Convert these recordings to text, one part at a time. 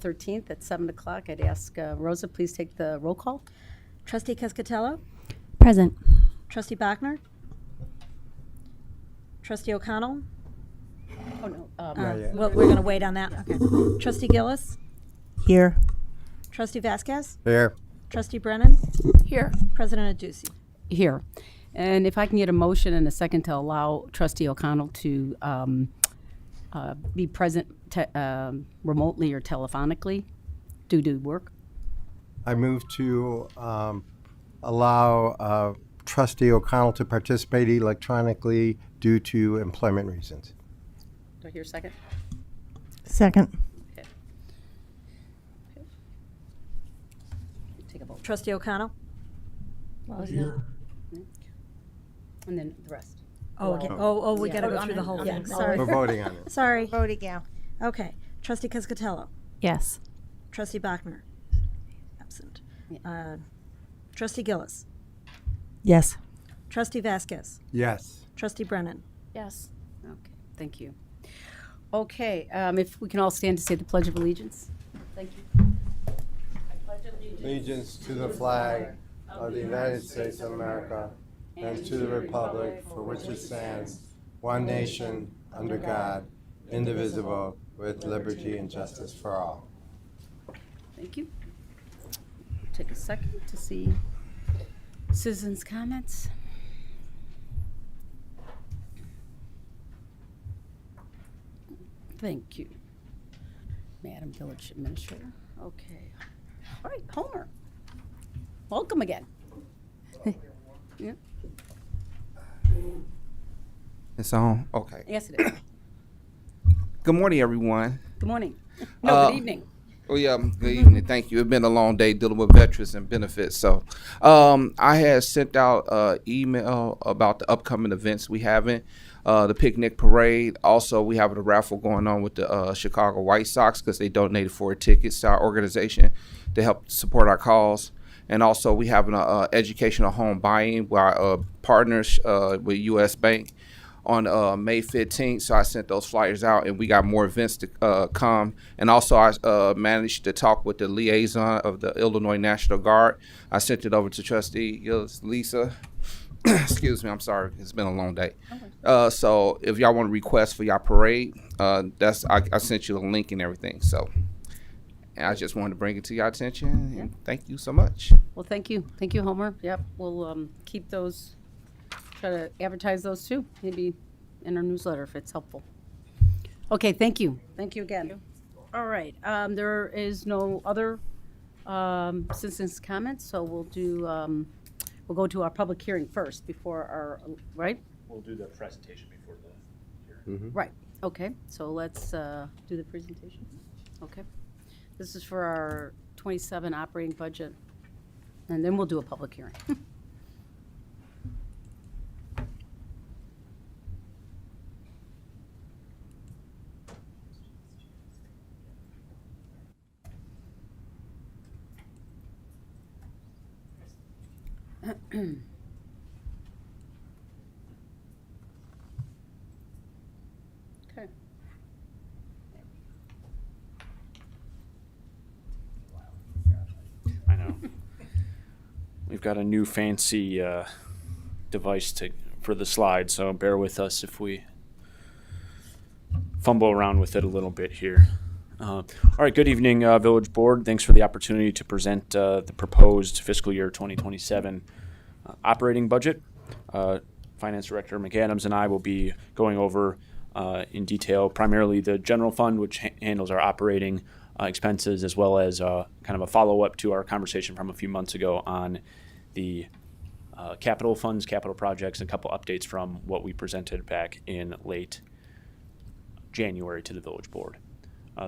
13th at 7 o'clock. I'd ask Rosa, please take the roll call. Trustee Cascatello? Present. Trustee Bachner? Trustee O'Connell? Oh, no. Not yet. Well, we're going to wait on that. Okay. Trustee Gillis? Here. Trustee Vasquez? Here. Trustee Brennan? Here. President Adducey? Here. And if I can get a motion and a second to allow Trustee O'Connell to be present remotely or telephonically due to work. I move to allow Trustee O'Connell to participate electronically due to employment reasons. Do I hear a second? Second. Okay. Take a vote. Trustee O'Connell? And then the rest. Oh, again. We got to go through the whole thing. Sorry. We're voting on it. Sorry. Voting now. Okay. Trustee Cascatello? Yes. Trustee Bachner? Absent. Trustee Gillis? Yes. Trustee Vasquez? Yes. Trustee Brennan? Yes. Okay, thank you. Okay, if we can all stand to say the Pledge of Allegiance. Thank you. Allegiance to the flag of the United States of America and to the republic for which it stands, one nation, under God, indivisible, with liberty and justice for all. Thank you. Take a second to see citizens' comments. Thank you, Madam Village Administrator. Okay. All right, Homer. Welcome again. Yeah. It's on? Okay. Yes, it is. Good morning, everyone. Good morning. No, good evening. Oh, yeah, good evening. Thank you. It's been a long day dealing with veterans and benefits. So I had sent out an email about the upcoming events we having, the picnic parade. Also, we have a raffle going on with the Chicago White Sox because they donated 4 tickets to our organization to help support our cause. And also, we have an educational home buying with our partners with U.S. Bank on May 15th. So I sent those flyers out, and we got more events to come. And also, I managed to talk with the liaison of the Illinois National Guard. I sent it over to Trustee Gillis, Lisa. Excuse me, I'm sorry. It's been a long day. So if y'all want to request for y'all parade, I sent you a link and everything. So. And I just wanted to bring it to your attention, and thank you so much. Well, thank you. Thank you, Homer. Yep, we'll keep those, try to advertise those too, maybe in our newsletter if it's helpful. Okay, thank you. Thank you again. All right, there is no other citizens' comments, so we'll go to our public hearing first before our, right? We'll do the presentation before the hearing. Right, okay, so let's do the presentation. Okay. This is for our 27 operating budget, and then we'll do a public hearing. Okay. I know. We've got a new fancy device for the slide, so bear with us if we fumble around with it a little bit here. All right, good evening, Village Board. Thanks for the opportunity to present the proposed fiscal year 2027 operating budget. Finance Director McAdams and I will be going over in detail primarily the general fund, which handles our operating expenses, as well as kind of a follow-up to our conversation from a few months ago on the capital funds, capital projects, and a couple updates from what we presented back in late January to the Village Board.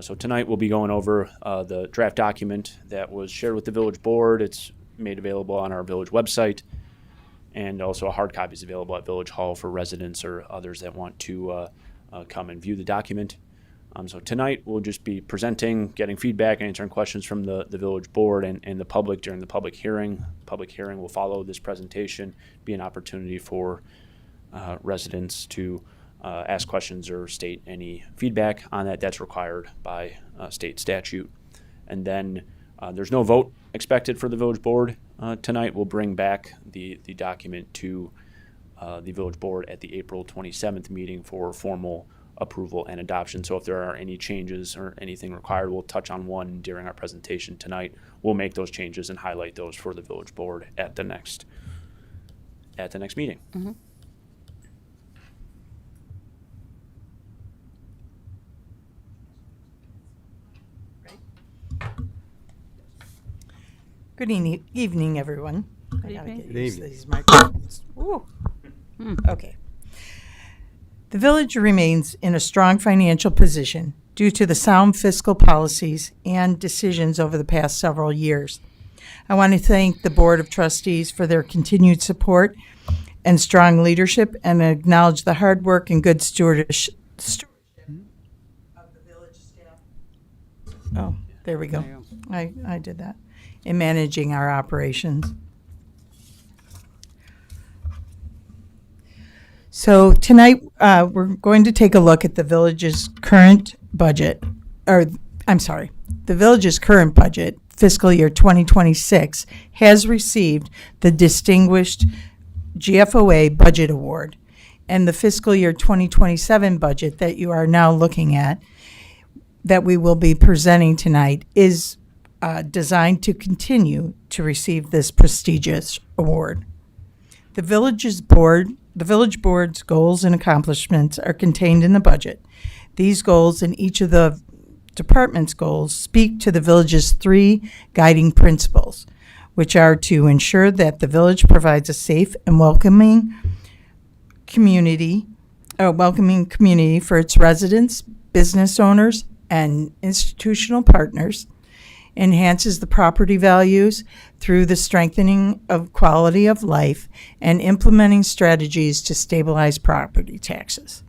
So tonight we'll be going over the draft document that was shared with the Village Board. It's made available on our Village website, and also a hard copy is available at Village Hall for residents or others that want to come and view the document. So tonight we'll just be presenting, getting feedback, and answering questions from the Village Board and the public during the public hearing. Public hearing will follow this presentation, be an opportunity for residents to ask questions or state any feedback on that. That's required by state statute. And then there's no vote expected for the village board tonight. We'll bring back the document to the village board at the April 27th meeting for formal approval and adoption. So if there are any changes or anything required, we'll touch on one during our presentation tonight. We'll make those changes and highlight those for the village board at the next meeting. Mm-hmm. Good evening, everyone. I gotta evening. get Good used to evening. these microphones. Ooh. Okay. The village remains in a strong financial position due to the sound fiscal policies and decisions over the past several years. I want to thank the Board of Trustees for their continued support and strong leadership, and acknowledge the hard work and good stewardship of the village staff. Oh, there we go. There you I did that. In managing our operations. So tonight, we're going to take a look at the village's current budget, the village's current budget, fiscal year 2026, has received the Distinguished GFOA Budget Award, and the fiscal year 2027 budget that you are now looking at, that we will be presenting tonight, is designed to continue to receive this prestigious award. The village board's goals and accomplishments are contained in the budget. These goals and each of the department's goals speak to the village's 3 guiding principles, which are to ensure that the village provides a safe and welcoming community for its residents, business owners, and institutional partners, enhances the property values through the strengthening of quality of life, and implementing strategies to stabilize property taxes.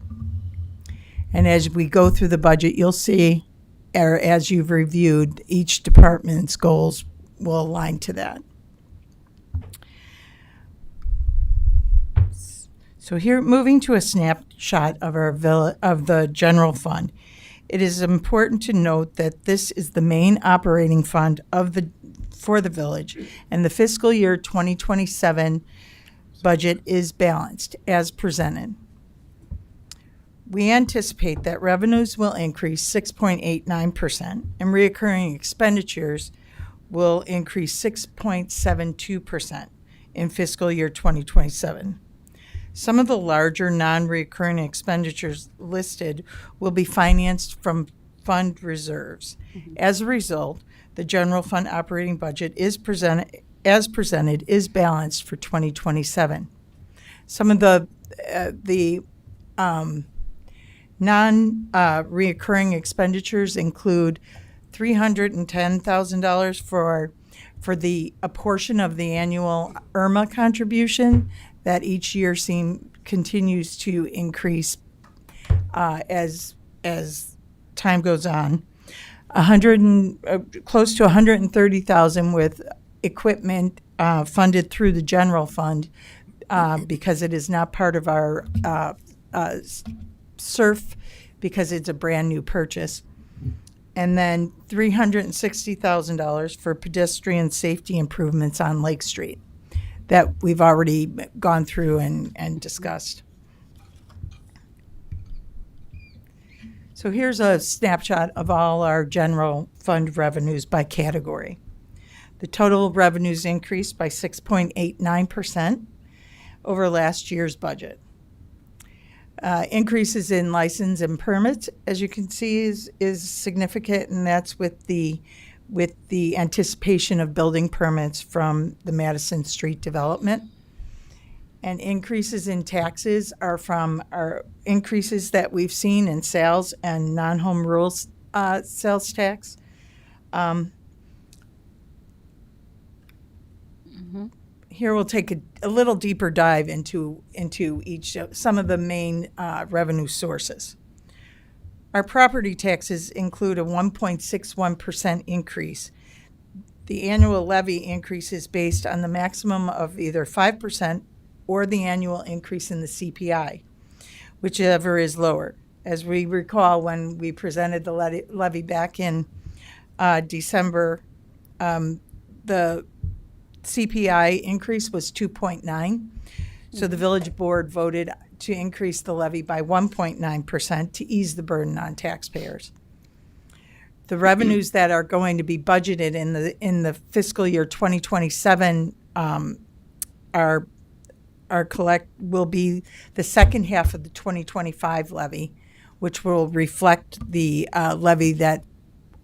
And as we go through the budget, you'll see, or as you've reviewed, each department's goals will align to that. So here, moving to a snapshot of of the general fund. It is important to note that this is the main operating fund for the village, and the fiscal year 2027 budget is balanced as presented. We anticipate that revenues will increase 6.89%, and recurring expenditures will increase 6.72% in fiscal year 2027. Some of the larger non-recurring expenditures listed will be financed from fund reserves. As a result, the general fund operating budget is presented balanced for 2027. Some of the non-recurring expenditures include $310,000 for a portion of the annual IRMA contribution that each year continues to increase as time goes on. Close to $130,000 with equipment funded through the general fund because it is not part of our SURF because it's a brand new purchase. And then $360,000 for pedestrian safety improvements on Lake Street that we've already gone through and discussed. So here's a snapshot of all our general fund revenues by category. The total revenues increased by 6.89% over last year's budget. Increases in license and permits, as you can see, is significant, and that's with the anticipation of building permits from the Madison Street development. And increases in taxes are from our increases that we've seen in sales and non-home rules sales tax. Here we'll take a little deeper dive into some of the main revenue sources. Our property taxes include a 1.61% increase. The annual levy increase is based on the maximum of either 5% or the annual increase in the CPI, whichever is lower. As we recall, when we presented the levy back in December, the CPI increase was 2.9. So the village board voted to increase the levy by 1.9% to ease the burden on taxpayers. The revenues that are going to be budgeted in the fiscal year 2027 will be the second half of the 2025 levy, which will reflect the levy that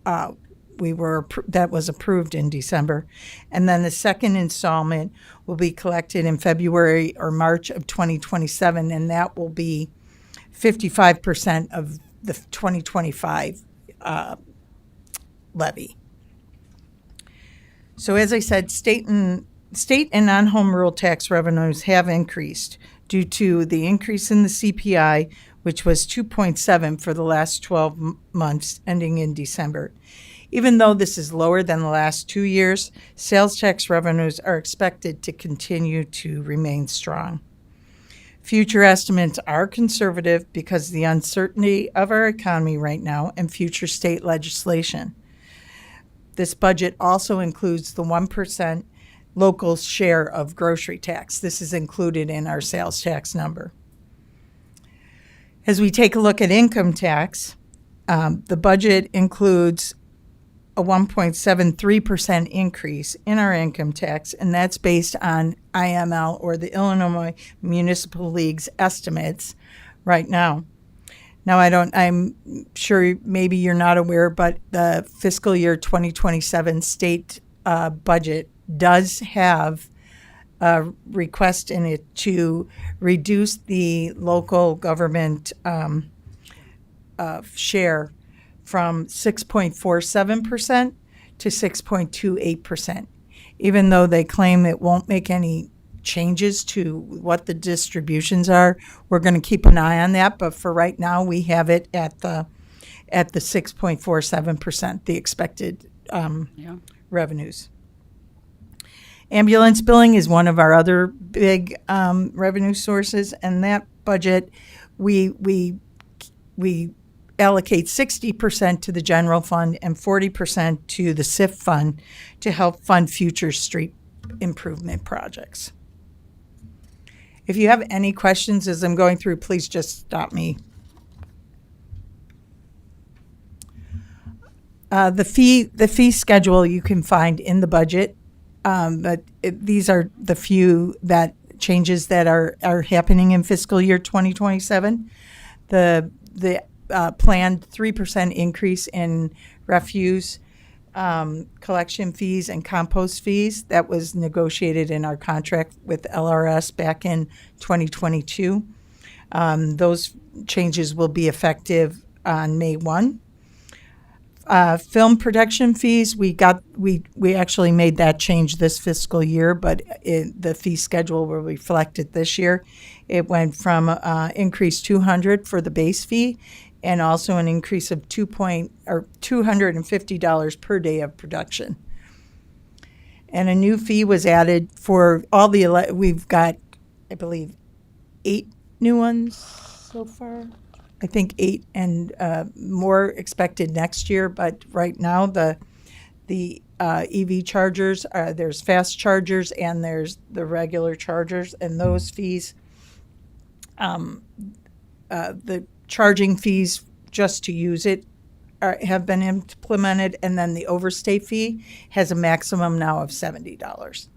that was approved in December, and then the second installment will be collected in February or March of 2027, and that will be 55% of the 2025 levy. So as I said, state and non-home rule tax revenues have increased due to the increase in the CPI, which was 2.7 for the last 12 months ending in December. Even though this is lower than the last 2 years, sales tax revenues are expected to continue to remain strong. Future estimates are conservative because of the uncertainty of our economy right now and future state legislation. This budget also includes the 1% local share of grocery tax. This is included in our sales tax number. As we take a look at income tax, the budget includes a 1.73% increase in our income tax, and that's based on IML, or the Illinois Municipal League's estimates right now. Now, I'm sure maybe you're not aware, but the fiscal year 2027 state budget does have a request in it to reduce the local government share from 6.47% to 6.28%. Even though they claim it won't make any changes to what the distributions are, we're going to keep an eye on that. But for right now, we have it at the 6.47%, the expected revenues. Ambulance billing is one of our other big revenue sources, and that budget we allocate 60% to the general fund and 40% to the SIF fund to help fund future street improvement projects. If you have any questions as I'm going through, please just stop me. The fee schedule you can find in the budget, but these are the few changes that are happening in fiscal year 2027. The planned 3% increase in refuse collection fees and compost fees that was negotiated in our contract with LRS back in 2022. Those changes will be effective on May 1. Film production fees, we actually made that change this fiscal year, but the fee schedule will reflect it this year. It went from increase $200 for the base fee, and also an increase of $250 per day of production. And a new fee was added for all we've got, I believe, 8 new ones so far. I think 8, and more expected next year. But right now, the EV chargers, there's fast chargers and there's the regular chargers, and those fees, the charging fees just to use it have been implemented, and then the overstay fee has a maximum now of $70.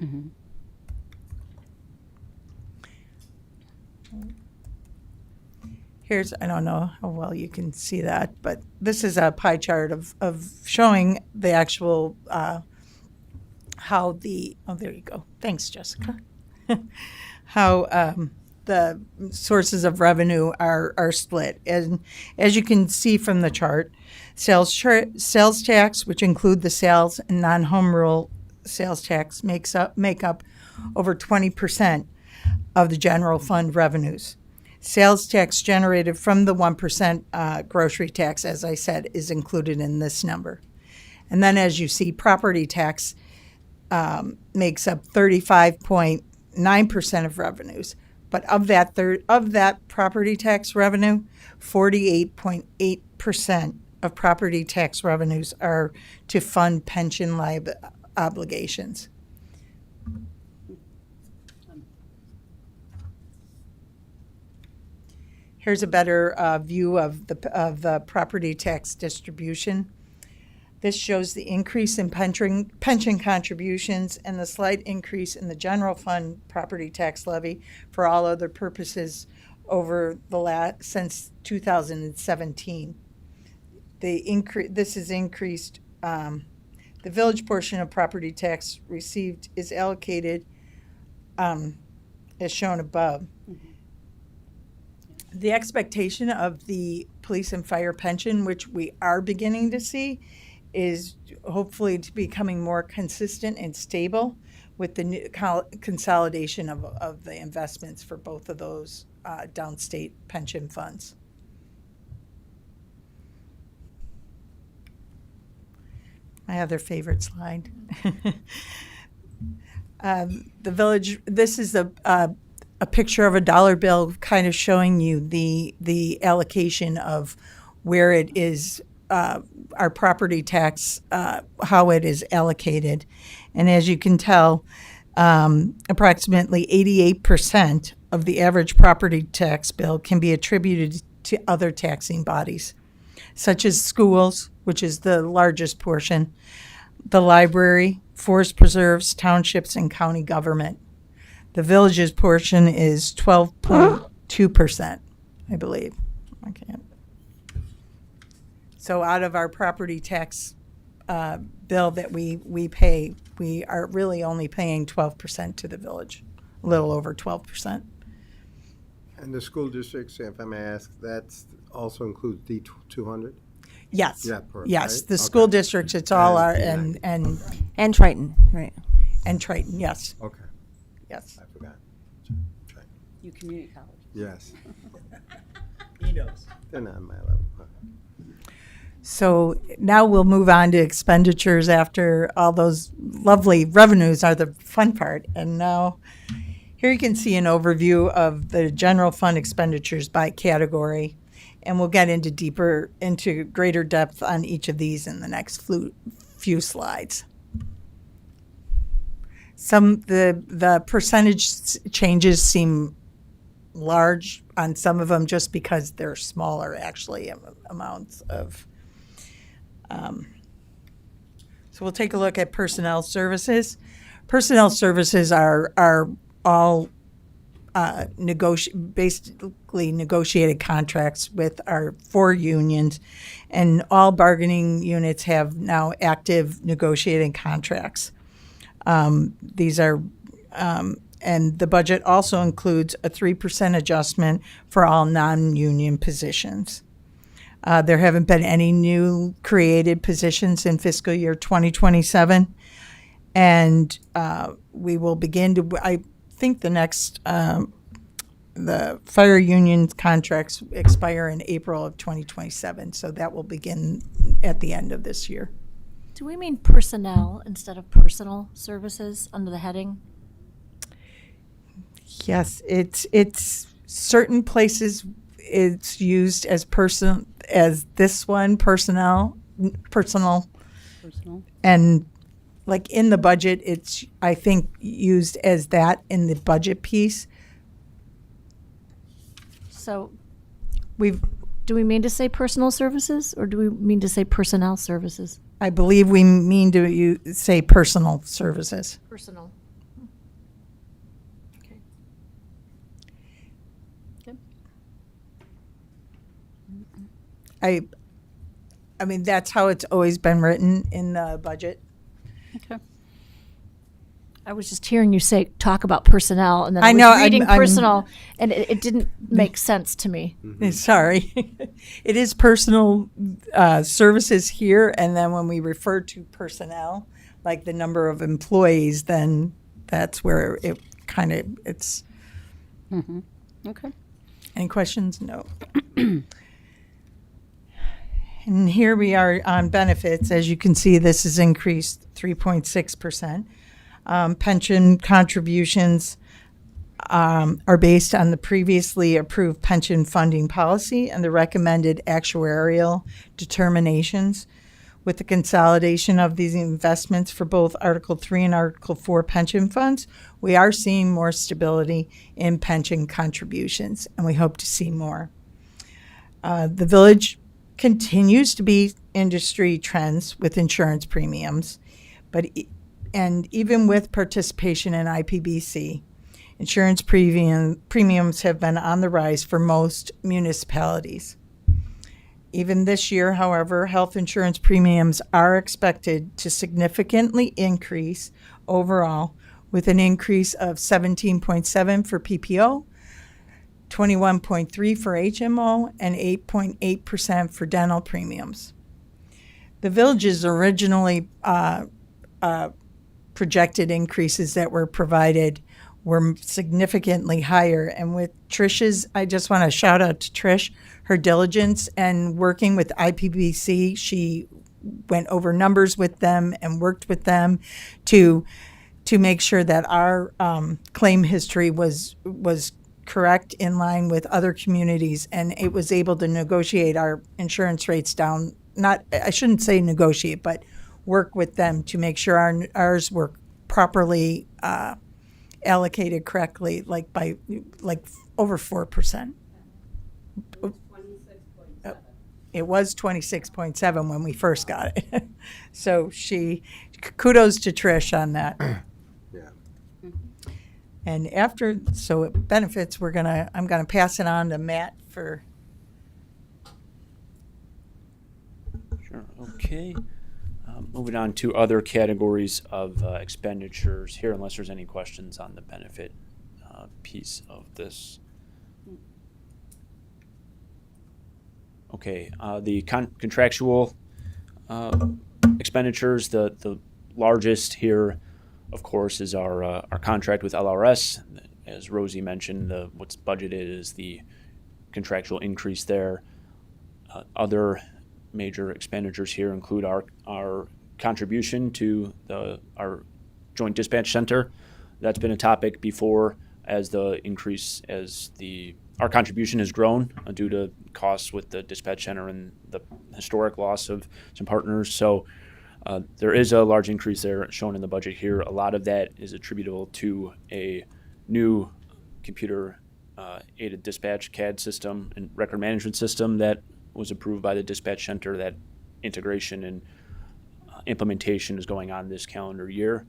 Mm-hmm. Here's, I don't know how well you can see that, but this is a pie chart of showing the actual how there you go. Thanks, Jessica. How the sources of revenue are split. And as you can see from the chart, sales tax, which include the sales and non-home rule sales tax, make up over 20% of the general fund revenues. Sales tax generated from the 1% grocery tax, as I said, is included in this number. And then as you see, property tax makes up 35.9% of revenues. But of that property tax revenue, 48.8% of property tax revenues are to fund pension obligations. Here's a better view of the property tax distribution. This shows the increase in pension contributions and the slight increase in the general fund property tax levy for all other purposes over since 2017. This is increased. The village portion of property tax received is allocated as shown above. The expectation of the police and fire pension, which we are beginning to see, is hopefully to becoming more consistent and stable with the new consolidation of the investments for both of those downstate pension funds. My other favorite slide. The village, this is a picture of a dollar bill kind of showing you the allocation of where it is, our property tax, how it is allocated. And as you can tell, approximately 88% of the average property tax bill can be attributed to other taxing bodies, such as schools, which is the largest portion, the library, forest preserves, townships, and county government. The village's portion is 12.2%, I believe. Okay. So out of our property tax bill that we pay, we are really only paying 12% to the village, a little over 12%. And the school districts, if I may ask, that also includes D200? Yes. Yeah, Yes, right? the school Okay. districts, it's all our, And and Triton, right. Triton, yes, Okay, yes. I forgot. Try. You community college. Yes, He knows. they're not on my level. So now we'll move on to expenditures after all those lovely revenues are the fun part. And now here you can see an overview of the general fund expenditures by category. And we'll get into greater depth on each of these in the next few slides. The percentage changes seem large on some of them just because they're smaller actually amounts of. So we'll take a look at personnel services. Personnel services are all basically negotiated contracts with our 4 unions, and all bargaining units have now active negotiating contracts. These are, and the budget also includes a 3% adjustment for all non-union positions. There haven't been any new created positions in fiscal year 2027, and we will begin to, I think the next, the fire union contracts expire in April of 2027, so that will begin at the end of this year. Do we mean personnel instead of personal services under the heading? Yes, it's certain places it's used as this one, personal, Personal. and like in the budget, it's, I think, used as that in the budget piece. So We've, do we mean to say personal services or do we mean to say personnel services? I believe we mean to say personal services. Personal. Okay. I mean, that's how it's always been written in the budget. Okay. I was just hearing you talk about personnel, and then I I was know, reading I'm- personal, and it didn't make sense to me. Sorry. It is personal services here, and then when we refer to personnel, like the number of employees, then that's where it kind of, it's, Okay. any questions? No. And here we are on benefits. As you can see, this has increased 3.6%. Pension contributions are based on the previously approved pension funding policy and the recommended actuarial determinations. With the consolidation of these investments for both Article 3 and Article 4 pension funds, we are seeing more stability in pension contributions, and we hope to see more. The village continues to be industry trends with insurance premiums, and even with participation in IPBC, insurance premiums have been on the rise for most municipalities. Even this year, however, health insurance premiums are expected to significantly increase overall, with an increase of 17.7 for PPO, 21.3 for HMO, and 8.8% for dental premiums. The village's originally projected increases that were provided were significantly higher. And with Trish's, I just want to shout out to Trish, her diligence and working with IPBC. She went over numbers with them and worked with them to make sure that our claim history was correct, in line with other communities, and it was able to negotiate our insurance rates down. I shouldn't say negotiate, but work with them to make sure ours were properly allocated correctly, by over 4%. It was 26.7 when we first got it. So kudos to Trish on that. Yeah. And benefits, I'm gonna pass it on to Matt for. Sure. Okay. Moving on to other categories of expenditures here, unless there's any questions on the benefit piece of this. Okay, the contractual expenditures, the largest here, of course, is our contract with LRS. As Rosie mentioned, what's budgeted is the contractual increase there. Other major expenditures here include our contribution to our joint dispatch center. That's been a topic before, as our contribution has grown due to costs with the dispatch center and the historic loss of some partners. So there is a large increase there shown in the budget here. A lot of that is attributable to a new computer aided dispatch CAD system and record management system that was approved by the dispatch center. That integration and implementation is going on this calendar year.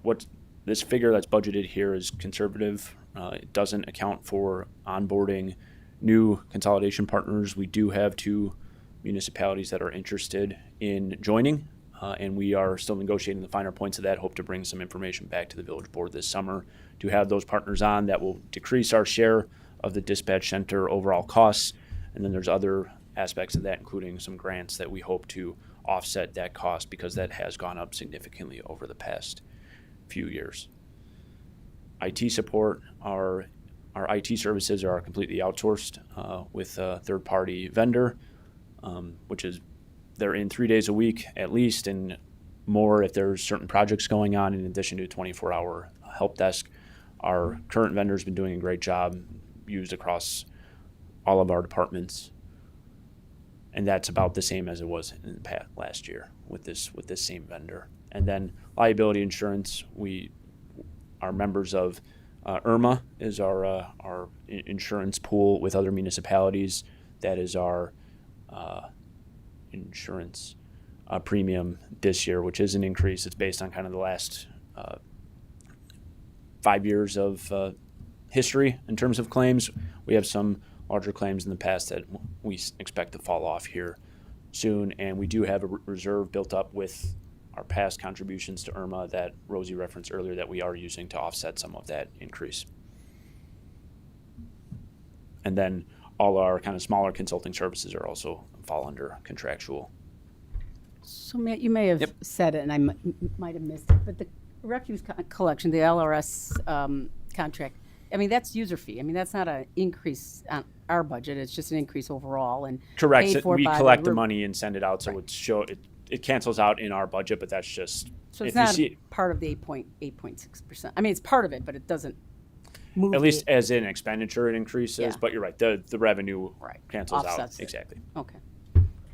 What this figure that's budgeted here is conservative. It doesn't account for onboarding new consolidation partners. We do have 2 municipalities that are interested in joining, and we are still negotiating the finer points of that. Hope to bring some information back to the village board this summer to have those partners on. That will decrease our share of the dispatch center overall costs. And then there's other aspects of that, including some grants that we hope to offset that cost, because that has gone up significantly over the past few years. IT support, our IT services are completely outsourced with a third-party vendor, which is they're in 3 days a week at least, and more if there's certain projects going on, in addition to a 24-hour help desk. Our current vendor's been doing a great job, used across all of our departments, and that's about the same as it was in the past last year with this same vendor. And then liability insurance, we are members of IRMA is our insurance pool with other municipalities. That is our insurance premium this year, which is an increase. It's based on kind of the last 5 years of history in terms of claims. We have some larger claims in the past that we expect to fall off here soon, and we do have a reserve built up with our past contributions to IRMA that Rosie referenced earlier that we are using to offset some of that increase. And then all our kind of smaller consulting services are also fall under contractual. So Matt, you may have said it, and I might have missed it, but the refuse collection, the LRS contract, I mean, that's user fee. I mean, that's not an increase on our budget. It's just an increase overall. And correct. paid for We by collect the money and send it out, so it cancels out in our budget, but that's just So it's not part of the 8.6%. I mean, it's part of it, but it doesn't moved At least it. as in expenditure, it increases, Yeah. but you're right, the revenue Right. cancels out. Offsets it. Exactly. Okay.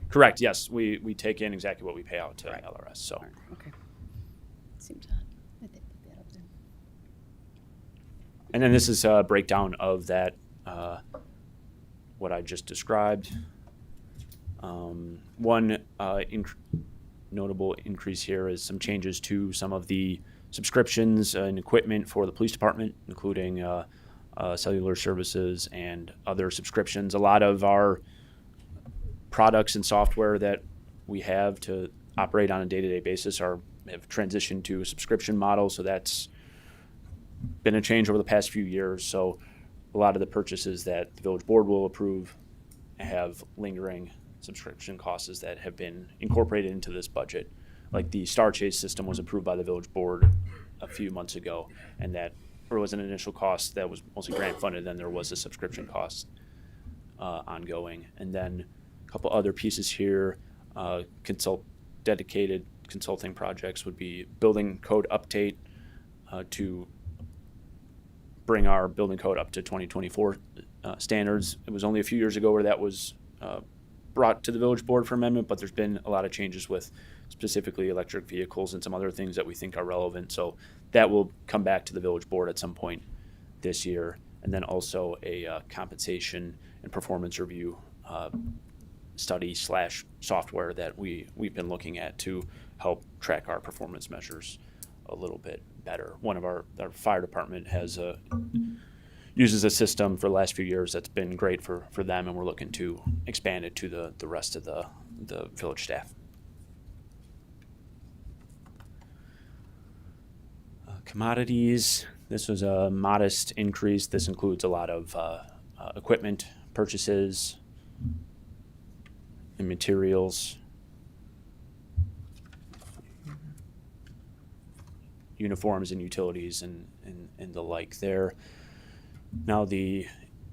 Correct, yes, we take in exactly what we pay out to Right. LRS, so. All right. Okay. Seems odd that they put that up there. And then this is a breakdown of that, what I just described. One notable increase here is some changes to some of the subscriptions and equipment for the police department, including cellular services and other subscriptions. A lot of our products and software that we have to operate on a day-to-day basis have transitioned to a subscription model, so that's been a change over the past few years. So a lot of the purchases that the village board will approve have lingering subscription costs that have been incorporated into this budget. Like the Star Chase system was approved by the village board a few months ago, and that there was an initial cost that was mostly grant funded, then there was a subscription cost ongoing. And then a couple other pieces here, dedicated consulting projects would be building code update to bring our building code up to 2024 standards. It was only a few years ago where that was brought to the village board for amendment, but there's been a lot of changes with specifically electric vehicles and some other things that we think are relevant. So that will come back to the village board at some point this year. And then also a compensation and performance review study / software that we've been looking at to help track our performance measures a little bit better. One of our fire department uses a system for the last few years that's been great for them, and we're looking to expand it to the rest of the village staff. Commodities, this was a modest increase. This includes a lot of equipment purchases and materials, uniforms and utilities and the like there. Now the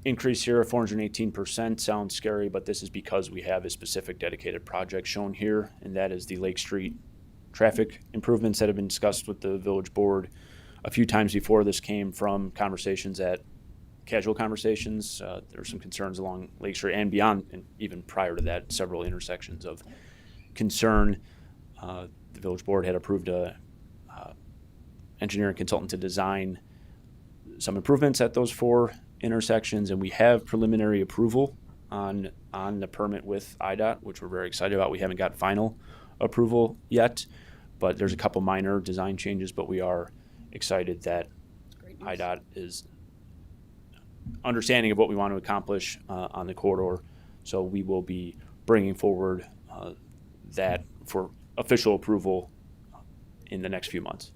increase here of 418% sounds scary, but this is because we have a specific dedicated project shown here, and that is the Lake Street traffic improvements that have been discussed with the village board a few times before. This came from casual conversations. There were some concerns along Lake Street and beyond, and even prior to that, several intersections of concern. The village board had approved a engineering consultant to design some improvements at those 4 intersections, and we have preliminary approval on the permit with IDOT, which we're very excited about. We haven't got final approval yet, but there's a couple minor design changes, but we are excited that IDOT is understanding of what we want to accomplish on the corridor. So we will be bringing forward that for official approval in the next few months.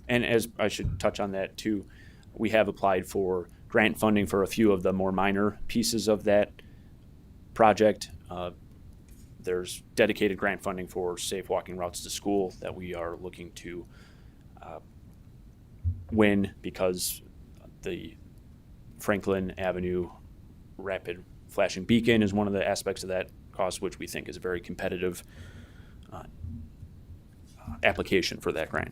And as I should touch on that too, we have applied for grant funding for a few of the more minor pieces of that project. There's dedicated grant funding for safe walking routes to school that we are looking to win, because the Franklin Avenue rapid flashing beacon is one of the aspects of that cost, which we think is a very competitive application for that grant.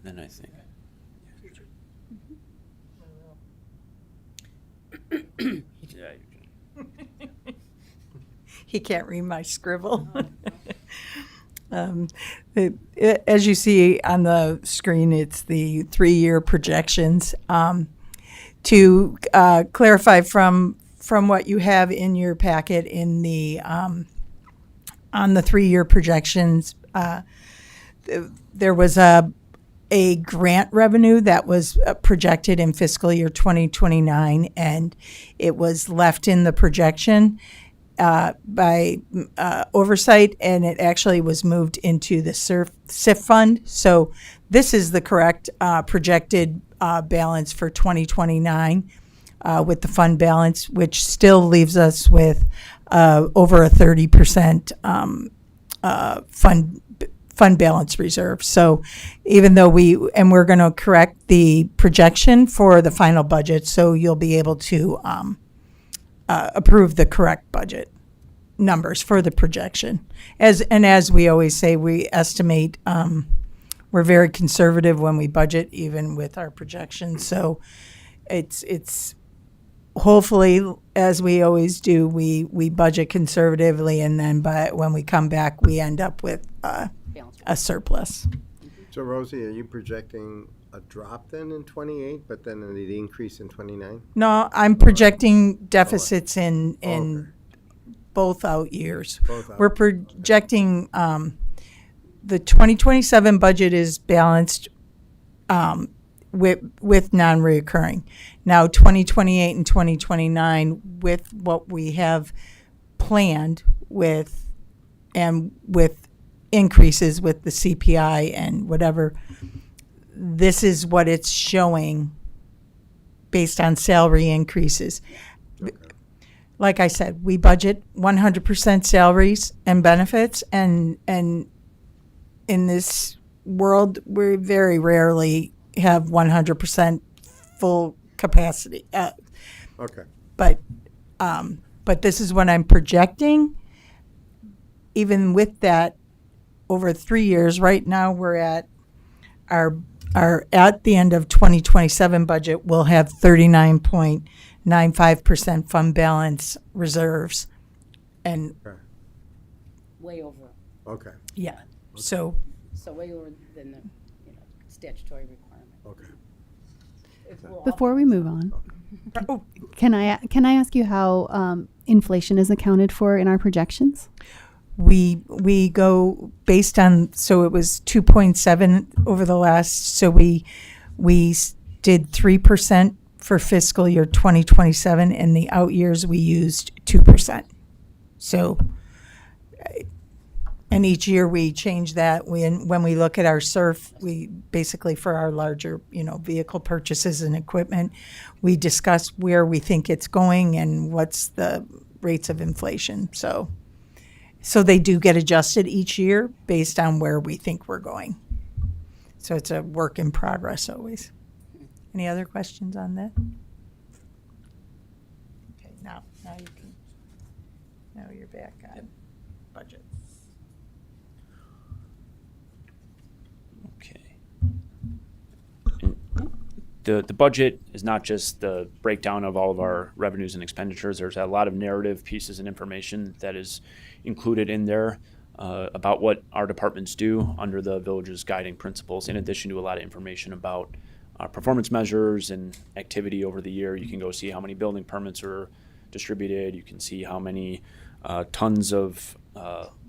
Then I think. Yeah, you can. He can't read my scribble. As you see on the screen, it's the 3-year projections. To clarify from what you have in your packet in the on the 3-year projections, there was a grant revenue that was projected in fiscal year 2029, and it was left in the projection by oversight, and it actually was moved into the SIF fund. So this is the correct projected balance for 2029 with the fund balance, which still leaves us with over a 30% fund balance reserve. So even though we're going to correct the projection for the final budget, so you'll be able to approve the correct budget. numbers for the projection. As we always say, we estimate, we're very conservative when we budget, even with our projections. So it's hopefully, as we always do, we budget conservatively, and then when we come back, we end up with a surplus. So Rosie, are you projecting a drop then in 28, but then an increase in 29? No, I'm projecting deficits in Okay. both out years. Both out. We're projecting, the 2027 budget is balanced with non-reoccurring. Now, 2028 and 2029, with what we have planned with increases with the CPI and whatever, this is what it's showing based on salary increases. Like I said, we budget 100% salaries and benefits, and in this world, we very rarely have 100% full capacity. Okay. But this is what I'm projecting. Even with that, over 3 years, right now we're at at the end of 2027 budget, we'll have 39.95% fund balance reserves, and Way over, Okay. yeah, so so way over than the, statutory requirement. Okay. Before we move on, oh, can I ask you how inflation is accounted for in our projections? we go based on, so it was 2.7 over the last, so we did 3% for fiscal year 2027, and the out years we used 2%. So, and each year we change that. When we look at our SURF, we basically, for our larger, vehicle purchases and equipment, we discuss where we think it's going and what's the rates of inflation. So they do get adjusted each year based on where we think we're going. So it's a work in progress always. Any other questions on that? Okay, now you can, now you're back on budget. Okay. The budget is not just the breakdown of all of our revenues and expenditures. There's a lot of narrative pieces and information that is included in there about what our departments do under the village's guiding principles, in addition to a lot of information about performance measures and activity over the year. You can go see how many building permits are distributed. You can see how many tons of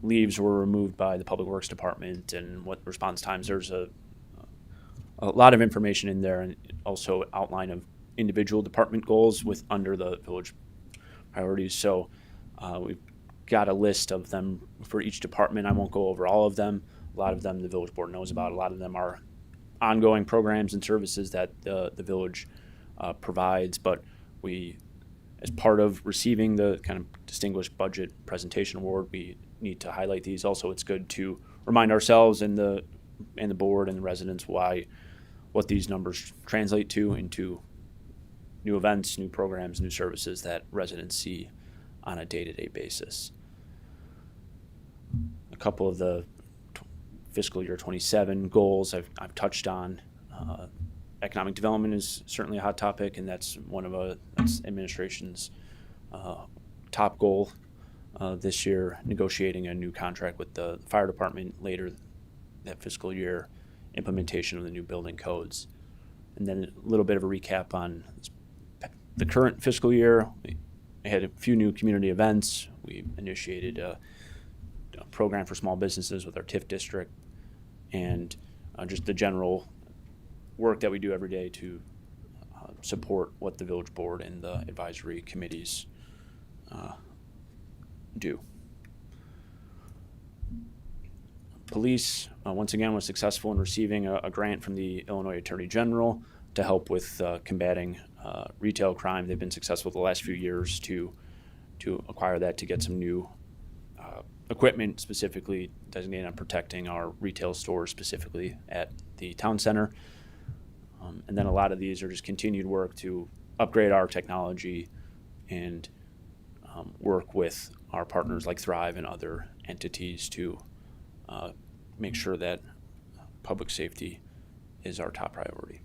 leaves were removed by the Public Works Department and what response times. There's a lot of information in there, and also outline of individual department goals with under the village priorities. So we've got a list of them for each department. I won't go over all of them. A lot of them the village board knows about. A lot of them are ongoing programs and services that the village provides, but we, as part of receiving the kind of distinguished budget presentation award, we need to highlight these. Also, it's good to remind ourselves and the board and the residents what these numbers translate to into new events, new programs, new services that residents see on a day-to-day basis. A couple of the fiscal year 27 goals I've touched on. Economic development is certainly a hot topic, and that's that's administration's top goal this year. Negotiating a new contract with the fire department later that fiscal year, implementation of the new building codes, and then a little bit of a recap on the current fiscal year. We had a few new community events. We initiated a program for small businesses with our TIF district, and just the general work that we do every day to support what the village board and the advisory committees do. Police, once again, was successful in receiving a grant from the Illinois Attorney General to help with combating retail crime. They've been successful the last few years to acquire that, to get some new equipment specifically designated on protecting our retail stores, specifically at the town center. And then a lot of these are just continued work to upgrade our technology and work with our partners like Thrive and other entities to make sure that public safety is our top priority.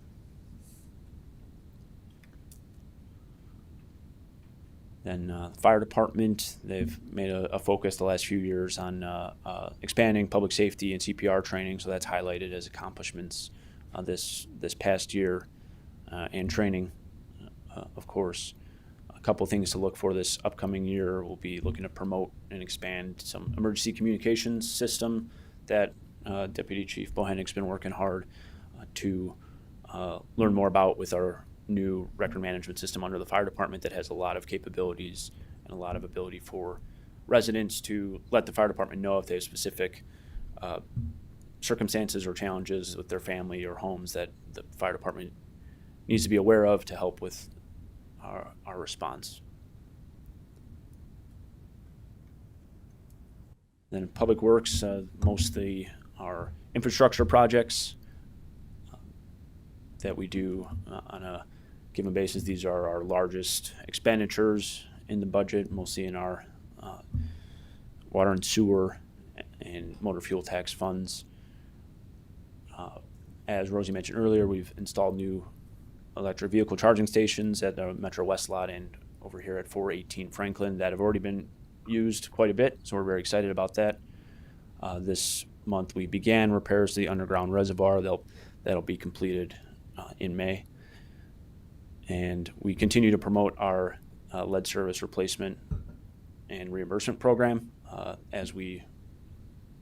Then fire department, they've made a focus the last few years on expanding public safety and CPR training, so that's highlighted as accomplishments this past year, and training, of course. A couple things to look for this upcoming year. We'll be looking to promote and expand some emergency communications system that Deputy Chief Bohennig's been working hard to learn more about with our new record management system under the fire department that has a lot of capabilities and a lot of ability for residents to let the fire department know if they have specific circumstances or challenges with their family or homes that the fire department needs to be aware of to help with our response. Then Public Works, mostly our infrastructure projects that we do on a given basis. These are our largest expenditures in the budget, mostly in our water and sewer and motor fuel tax funds. As Rosie mentioned earlier, we've installed new electric vehicle charging stations at the Metro West lot and over here at 418 Franklin that have already been used quite a bit, so we're very excited about that. This month we began repairs to the underground reservoir. That'll be completed in May. And we continue to promote our lead service replacement and reimbursement program as we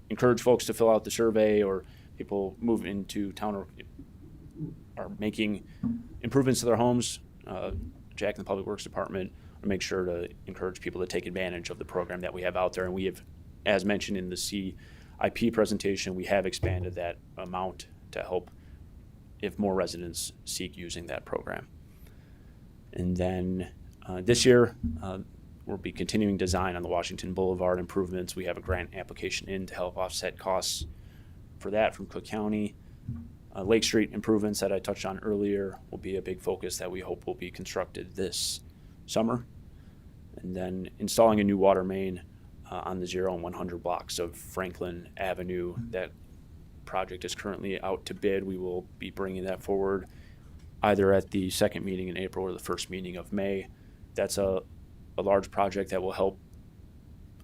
encourage folks to fill out the survey, or people move into town or are making improvements to their homes. Jack and the Public Works Department will make sure to encourage people to take advantage of the program that we have out there. And we have, as mentioned in the CIP presentation, we have expanded that amount to help if more residents seek using that program. And then this year, we'll be continuing design on the Washington Boulevard improvements. We have a grant application in to help offset costs for that from Cook County. Lake Street improvements that I touched on earlier will be a big focus that we hope will be constructed this summer. And then installing a new water main on the 0 and 100 blocks of Franklin Avenue. That project is currently out to bid. We will be bringing that forward either at the second meeting in April or the first meeting of May. That's a large project that will help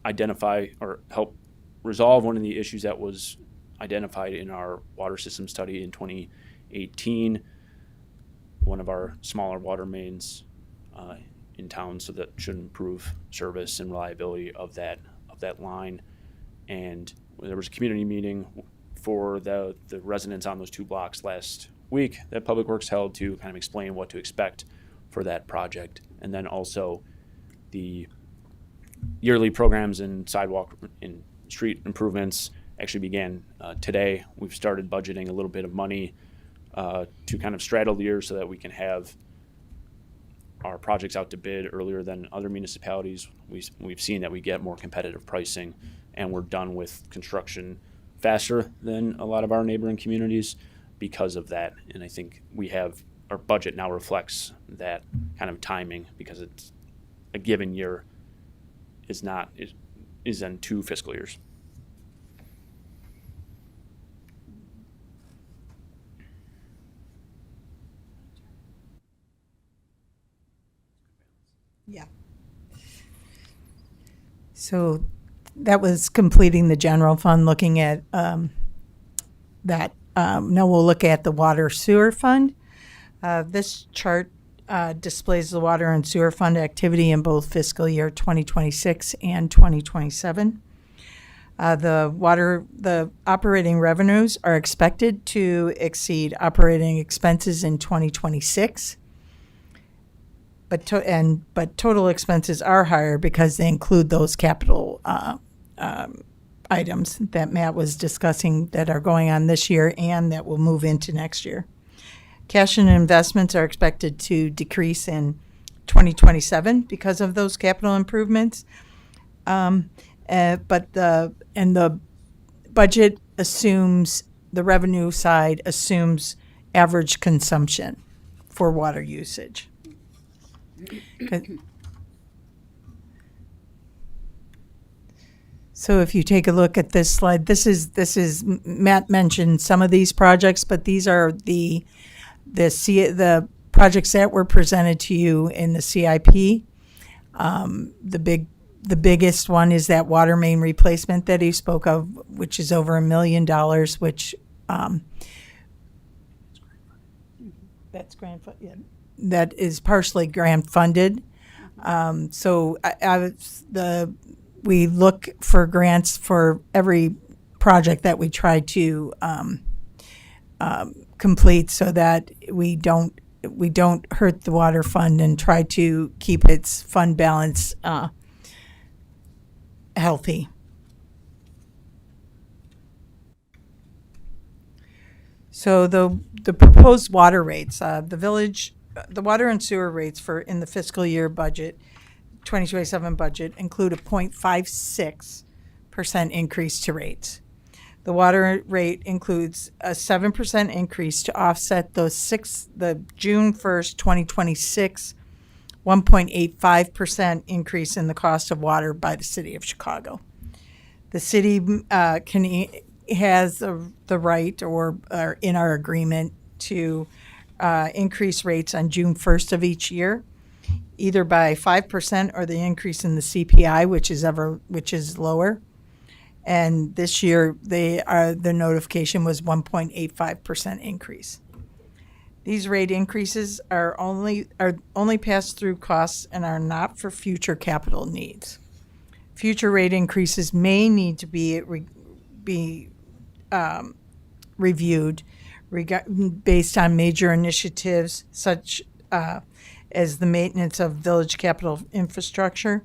identify or help resolve one of the issues that was identified in our water system study in 2018, one of our smaller water mains in town, so that should improve service and reliability of that line. And there was a community meeting for the residents on those 2 blocks last week that Public Works held to kind of explain what to expect for that project. And then also the yearly programs and sidewalk and street improvements actually began today. We've started budgeting a little bit of money to kind of straddle the year so that we can have our projects out to bid earlier than other municipalities. We've seen that we get more competitive pricing, and we're done with construction faster than a lot of our neighboring communities because of that. And I think our budget now reflects that kind of timing, because it's a given year is in 2 fiscal years. Yeah. So that was completing the general fund, looking at that. Now we'll look at the water sewer fund. This chart displays the water and sewer fund activity in both fiscal year 2026 and 2027. The operating revenues are expected to exceed operating expenses in 2026. But total expenses are higher because they include those capital items that Matt was discussing that are going on this year and that will move into next year. Cash and investments are expected to decrease in 2027 because of those capital improvements. But the budget assumes, the revenue side assumes average consumption for water usage. So if you take a look at this slide, this is Matt mentioned some of these projects, but these are the projects that were presented to you in the CIP. The biggest one is that water main replacement that he spoke of, which is over $1 million, which that's that is partially grant funded. We look for grants for every project that we try to complete, so that we don't hurt the water fund and try to keep its fund balance healthy. So the proposed water rates, the water and sewer rates in the fiscal year budget, 2027 budget, include a 0.56% increase to rates. The water rate includes a 7% increase to offset the June 1st, 2026, 1.85% increase in the cost of water by the city of Chicago. The city has the right or in our agreement to increase rates on June 1st of each year, either by 5% or the increase in the CPI, which is lower. And this year, the notification was 1.85% increase. These rate increases are only pass-through costs and are not for future capital needs. Future rate increases may need to be reviewed based on major initiatives such as the maintenance of village capital infrastructure.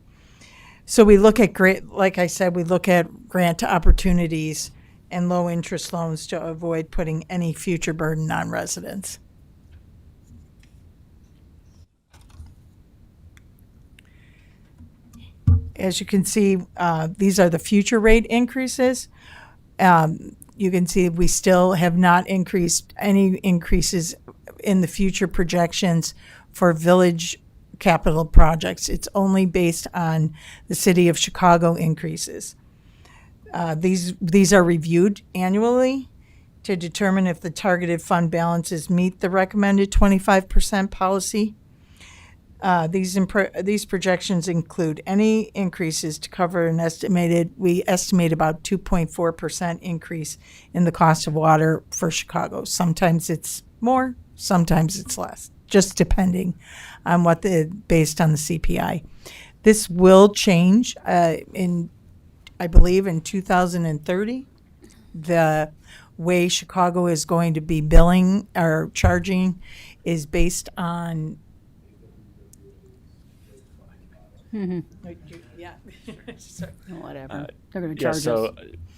So we look at like I said, we look at grant opportunities and low interest loans to avoid putting any future burden on residents. As you can see, these are the future rate increases. You can see we still have not increased any increases in the future projections for village capital projects. It's only based on the city of Chicago increases. These are reviewed annually to determine if the targeted fund balances meet the recommended 25% policy. These projections include any increases to cover we estimate about 2.4% increase in the cost of water for Chicago. Sometimes it's more, sometimes it's less, just depending on based on the CPI. This will change I believe in 2030. The way Chicago is going to be billing or charging is based on yeah. Whatever. They're going to charge us.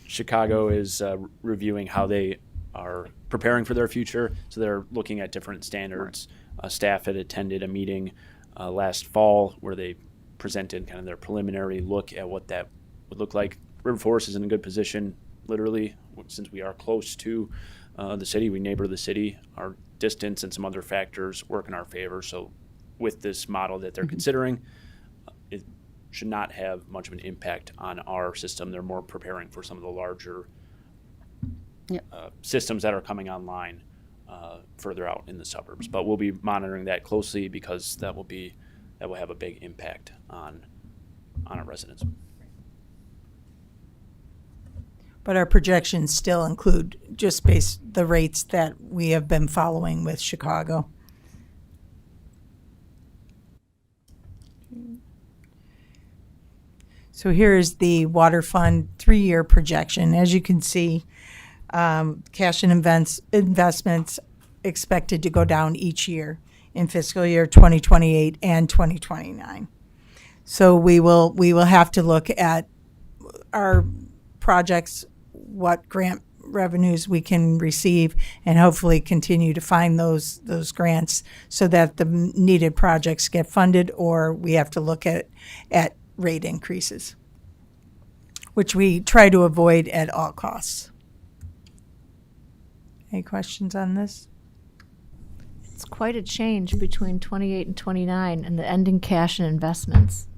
Chicago is reviewing how they are preparing for their future. So they're looking at different standards. Staff had attended a meeting last fall where they presented kind of their preliminary look at what that would look like. River Forest is in a good position, literally, since we are close to the city. We neighbor the city. Our distance and some other factors work in our favor. So with this model that they're considering, it should not have much of an impact on our system. They're more preparing for some of the larger systems that are coming online further out in the suburbs. But we'll be monitoring that closely because that will have a big impact on our residents. But our projections still include just the rates that we have been following with Chicago. So here is the water fund 3-year projection. As you can see, cash and investments expected to go down each year in fiscal year 2028 and 2029. So we will have to look at our projects, what grant revenues we can receive, and hopefully continue to find those grants so that the needed projects get funded, or we have to look at rate increases, which we try to avoid at all costs. Any questions on this? It's quite a change between 28 and 29 and the ending cash and investments.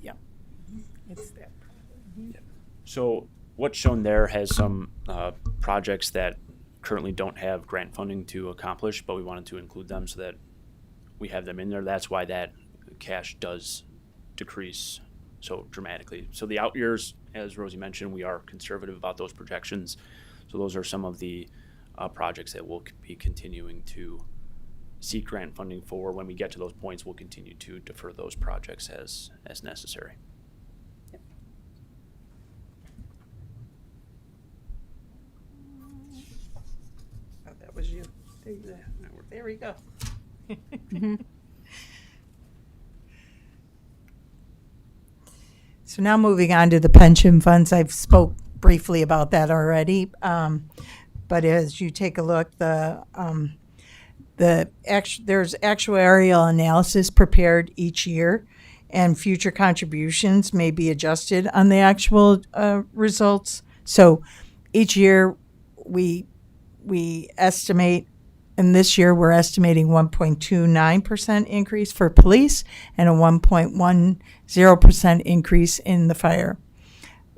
Yeah. It's that. So what's shown there has some projects that currently don't have grant funding to accomplish, but we wanted to include them so that we have them in there. That's why that cash does decrease so dramatically. So the out years, as Rosie mentioned, we are conservative about those projections. So those are some of the projects that we'll be continuing to seek grant funding for. When we get to those points, we'll continue to defer those projects as necessary. Oh, that was you. There we go. So now moving on to the pension funds, I've spoke briefly about that already. But as you take a look, there's actuarial analysis prepared each year, and future contributions may be adjusted on the actual results. So each year we estimate, and this year we're estimating 1.29% increase for police and a 1.10% increase in the fire.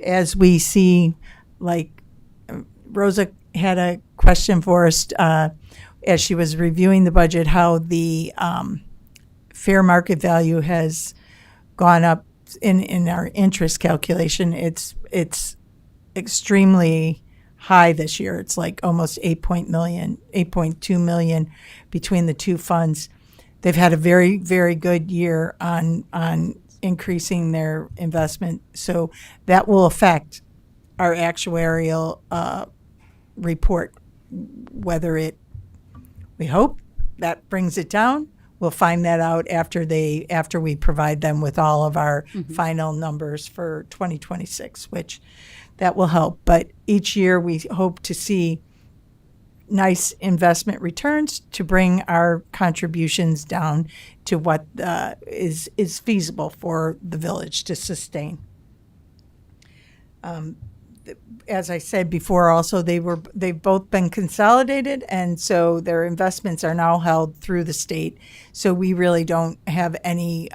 As we see, like Rosa had a question for us as she was reviewing the budget, how the fair market value has gone up in our interest calculation. It's extremely high this year. It's like almost 8.2 million between the two funds. They've had a very, very good year on increasing their investment. So that will affect our actuarial report, whether we hope that brings it down. We'll find that out after we provide them with all of our final numbers for 2026, which that will help. But each year we hope to see nice investment returns to bring our contributions down to what is feasible for the village to sustain. As I said before, also they've both been consolidated, and so their investments are now held through the state. So we really don't have any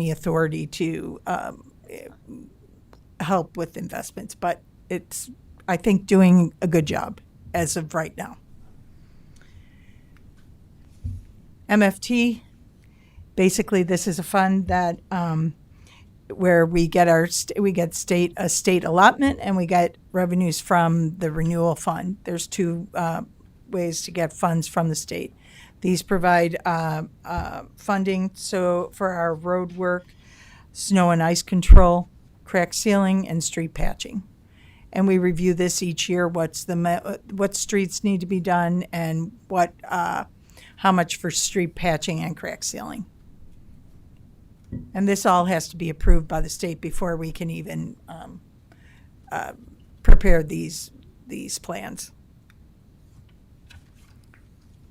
authority to help with investments, but it's, I think, doing a good job as of right now. MFT, basically, this is a fund that where we get a state allotment, and we get revenues from the renewal fund. There's two ways to get funds from the state. These provide funding for our road work, snow and ice control, crack sealing, and street patching. And we review this each year. What streets need to be done, and how much for street patching and crack sealing. And this all has to be approved by the state before we can even prepare these plans.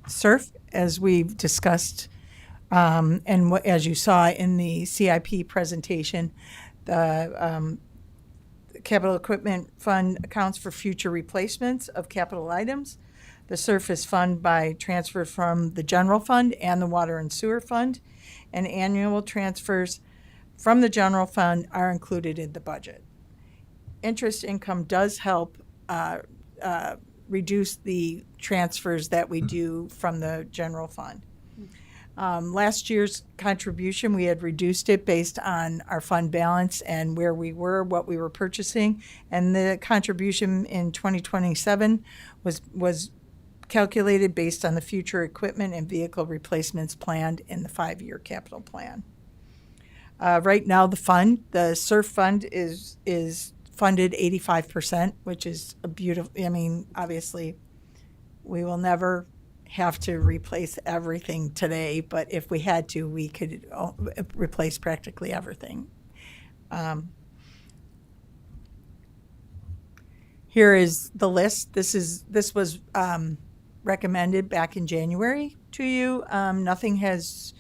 SURF, as we've discussed, and as you saw in the CIP presentation, the capital equipment fund accounts for future replacements of capital items. The SURF is funded by transfer from the general fund and the water and sewer fund, and annual transfers from the general fund are included in the budget. Interest income does help reduce the transfers that we do from the general fund. Last year's contribution, we had reduced it based on our fund balance and where we were, what we were purchasing, and the contribution in 2027 was calculated based on the future equipment and vehicle replacements planned in the 5-year capital plan. Right now, the SURF fund is funded 85%, which is a beautiful, obviously, we will never have to replace everything today, but if we had to, we could replace practically everything. Here is the list. This was recommended back in January to you. Nothing has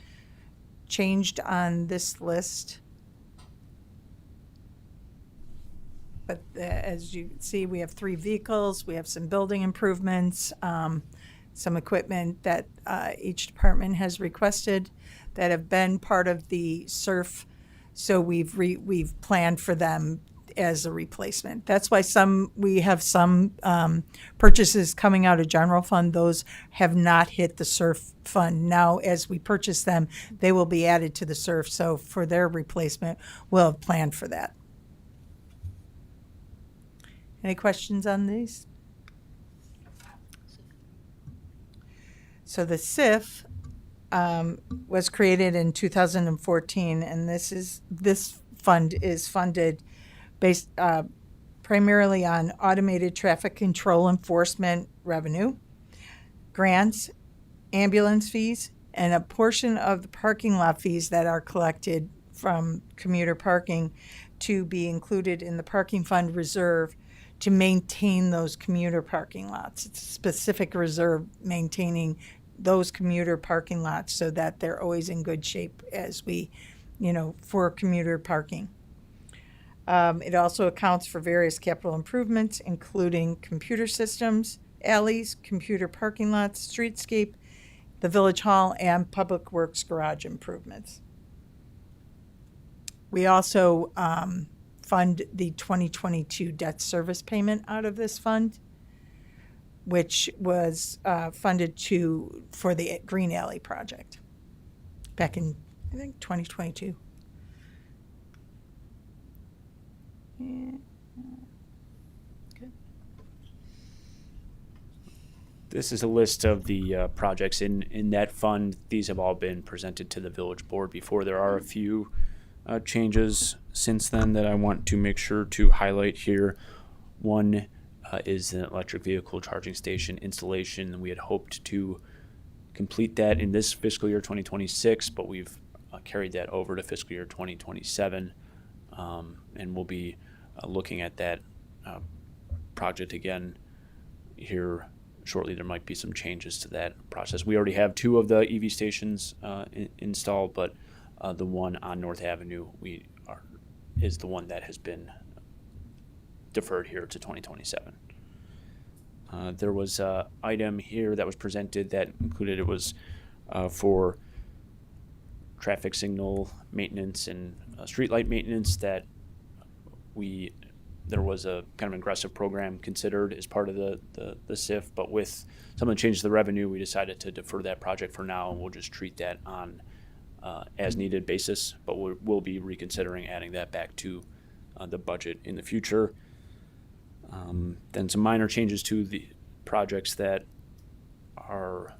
changed on this list. But as you see, we have 3 vehicles, we have some building improvements, some equipment that each department has requested that have been part of the SURF So we've planned for them as a replacement. That's why we have some purchases coming out of general fund. Those have not hit the SURF fund. Now, as we purchase them, they will be added to the SURF. So for their replacement, we'll have planned for that. Any questions on these? So the SIF was created in 2014, and this fund is funded based primarily on automated traffic control enforcement revenue, grants, ambulance fees, and a portion of the parking lot fees that are collected from commuter parking to be included in the parking fund reserve to maintain those commuter parking lots. It's a specific reserve maintaining those commuter parking lots so that they're always in good shape as for commuter parking. It also accounts for various capital improvements, including computer systems, alleys, computer parking lots, streetscape, the village hall, and public works garage improvements. We also fund the 2022 debt service payment out of this fund, which was funded for the Green Alley project back in, I think, 2022. Yeah. This is a list of the projects in that fund. These have all been presented to the village board before. There are a few changes since then that I want to make sure to highlight here. One is an electric vehicle charging station installation. We had hoped to complete that in this fiscal year 2026, but we've carried that over to fiscal year 2027, and we'll be looking at that project again here shortly. There might be some changes to that process. We already have 2 of the EV stations installed, but the one on North Avenue is the one that has been deferred here to 2027. There was an item here that was presented that included, it was for traffic signal maintenance and streetlight maintenance, that there was a kind of aggressive program considered as part of the SIF, but with some of the changes to the revenue, we decided to defer that project for now, and we'll just treat that on as needed basis, but we'll be reconsidering adding that back to the budget in the future. Then some minor changes to the projects that are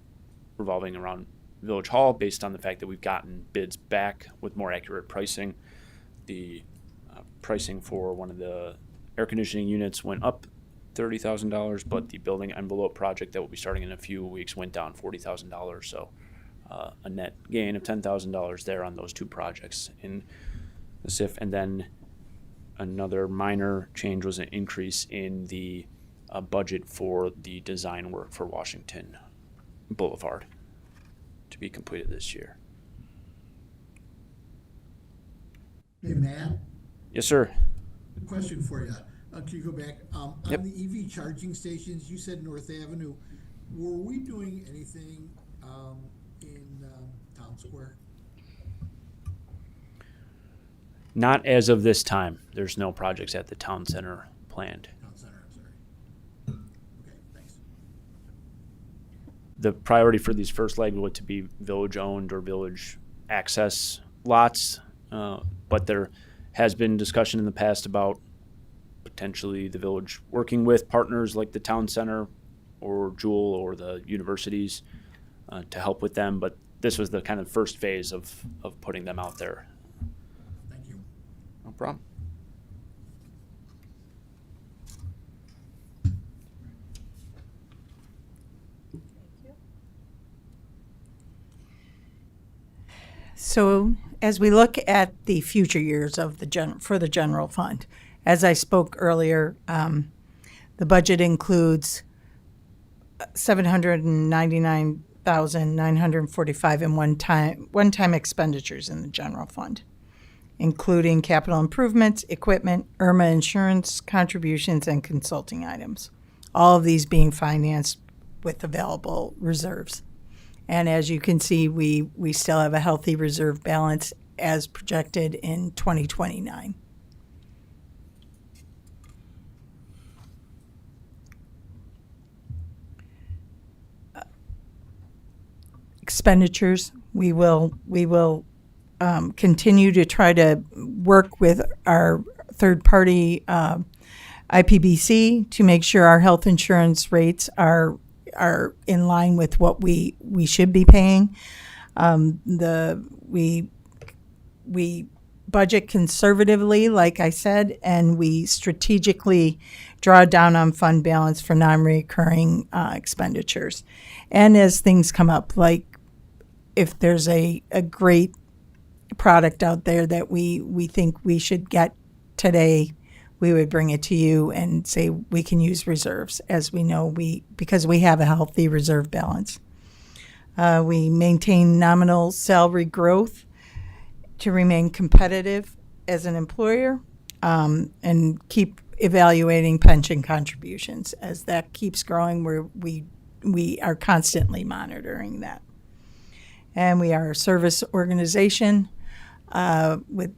revolving around Village Hall based on the fact that we've gotten bids back with more accurate pricing. The pricing for one of the air conditioning units went up $30,000, but the building envelope project that will be starting in a few weeks went down $40,000. So a net gain of $10,000 there on those 2 projects in the SIF. And then another minor change was an increase in the budget for the design work for Washington Boulevard to be completed this year. Hey, Matt, Yes, sir. a question for you. Can you go back? Yep. On the EV charging stations, you said North Avenue. Were we doing anything in Town Square? Not as of this time. There's no projects at the town center planned. Town Center, I'm sorry. Okay, thanks. The priority for these first leg would to be village-owned or village access lots, but there has been discussion in the past about potentially the village working with partners like the town center or Jewel or the universities to help with them, but this was the kind of first phase of putting them out there. Thank you. No problem. So as we look at the future years of for the general fund, as I spoke earlier, the budget includes $799,945 in one-time expenditures in the general fund, including capital improvements, equipment, IRMA insurance contributions, and consulting items. All of these being financed with available reserves. And as you can see, we still have a healthy reserve balance as projected in 2029. Expenditures, we will continue to try to work with our third-party IPBC to make sure our health insurance rates are in line with what we should be paying. We budget conservatively, like I said, and we strategically draw down on fund balance for non-recurring expenditures. And as things come up, like if there's a great product out there that we think we should get today, we would bring it to you and say we can use reserves, as we know because we have a healthy reserve balance. We maintain nominal salary growth to remain competitive as an employer, and keep evaluating pension contributions. As that keeps growing, we are constantly monitoring that. And we are a service organization with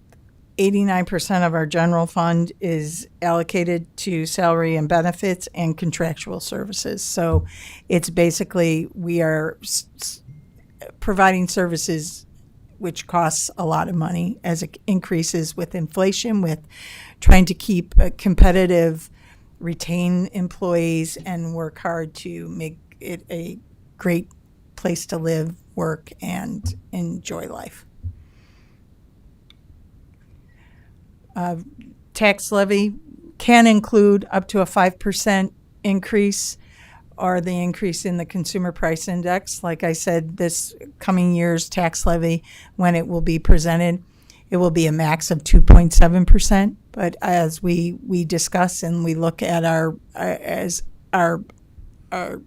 89% of our general fund is allocated to salary and benefits and contractual services. So it's basically we are providing services which costs a lot of money as it increases with inflation, with trying to keep competitive, retain employees, and work hard to make it a great place to live, work, and enjoy life. Tax levy can include up to a 5% increase or the increase in the consumer price index. Like I said, this coming year's tax levy, when it will be presented, it will be a max of 2.7%. But as we discuss and we look at our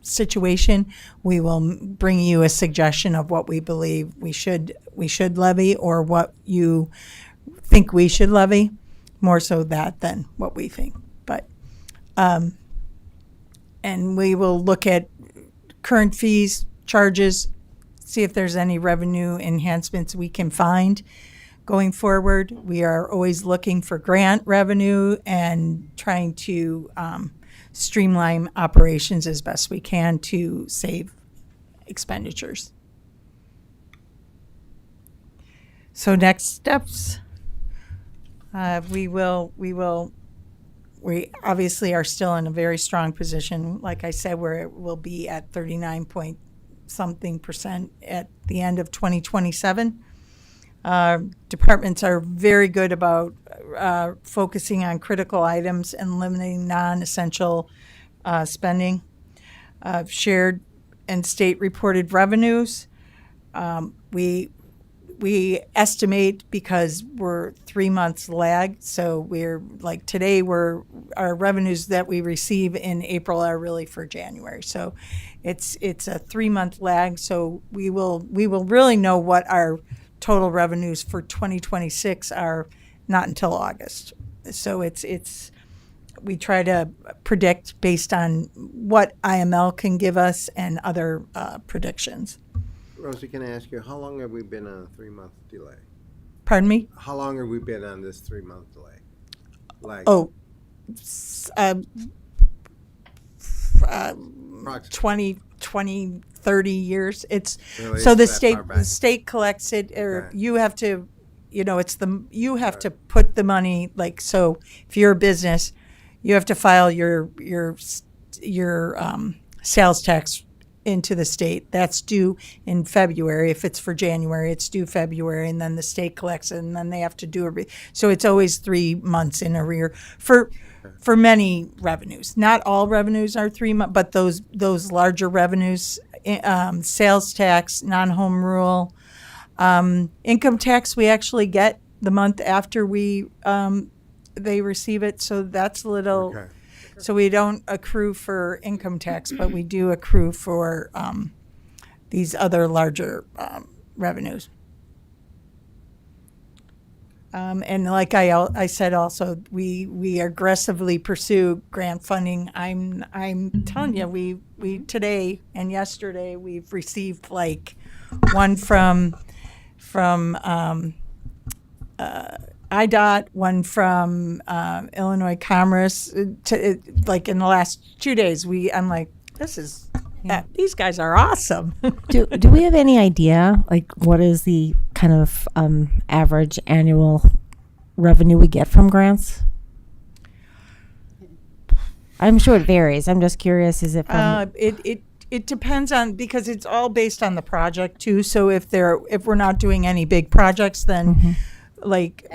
situation, we will bring you a suggestion of what we believe we should levy, or what you think we should levy, more so that than what we think. But and we will look at current fees, charges, see if there's any revenue enhancements we can find going forward. We are always looking for grant revenue and trying to streamline operations as best we can to save expenditures. So next steps, we obviously are still in a very strong position. Like I said, where it will be at 39-point-something% at the end of 2027. Departments are very good about focusing on critical items and limiting non-essential spending. Shared and state reported revenues. We estimate, because we're 3 months lag, so we're like today our revenues that we receive in April are really for January. So it's a 3-month lag. So we will really know what our total revenues for 2026 are not until August. So we try to predict based on what IML can give us and other predictions. Rosie, can I ask you, how long have we been on a 3-month delay? Pardon me? How long have we been on this 3-month delay? Like, 20, 30 years. It's Really? so the It's that far back? state collects it, or Okay. you have to, you have to put the money, like, so if you're a business, you have to file your sales tax into the state. That's due in February. If it's for January, it's due February, and then the state collects it, and then they have to do so it's always 3 months in arrear for many revenues. Not all revenues are 3 months, but those larger revenues, sales tax, non-home rule, income tax, we actually get the month after they receive it. So that's a little. Okay. So we don't accrue for income tax, but we do accrue for these other larger revenues. And like I said, also we aggressively pursue grant funding. I'm telling you, we today and yesterday we've received like one from IDOT, one from Illinois Commerce. Like in the last 2 days, I'm like, these guys are awesome. Do we have any idea, like, what is the kind of average annual revenue we get from grants? I'm sure it varies. I'm just curious. Is it from It depends on, because it's all based on the project too. So if we're not doing any big projects, then like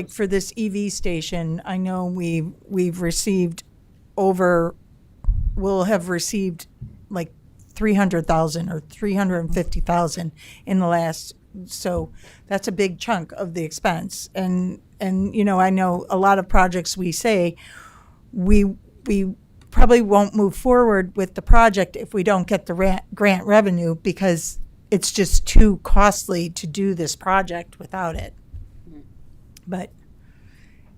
for this EV station, I know we've received we'll have received like 300,000 or 350,000 in the last. So that's a big chunk of the expense. And I know a lot of projects we say we probably won't move forward with the project if we don't get the grant revenue, because it's just too costly to do this project without it. But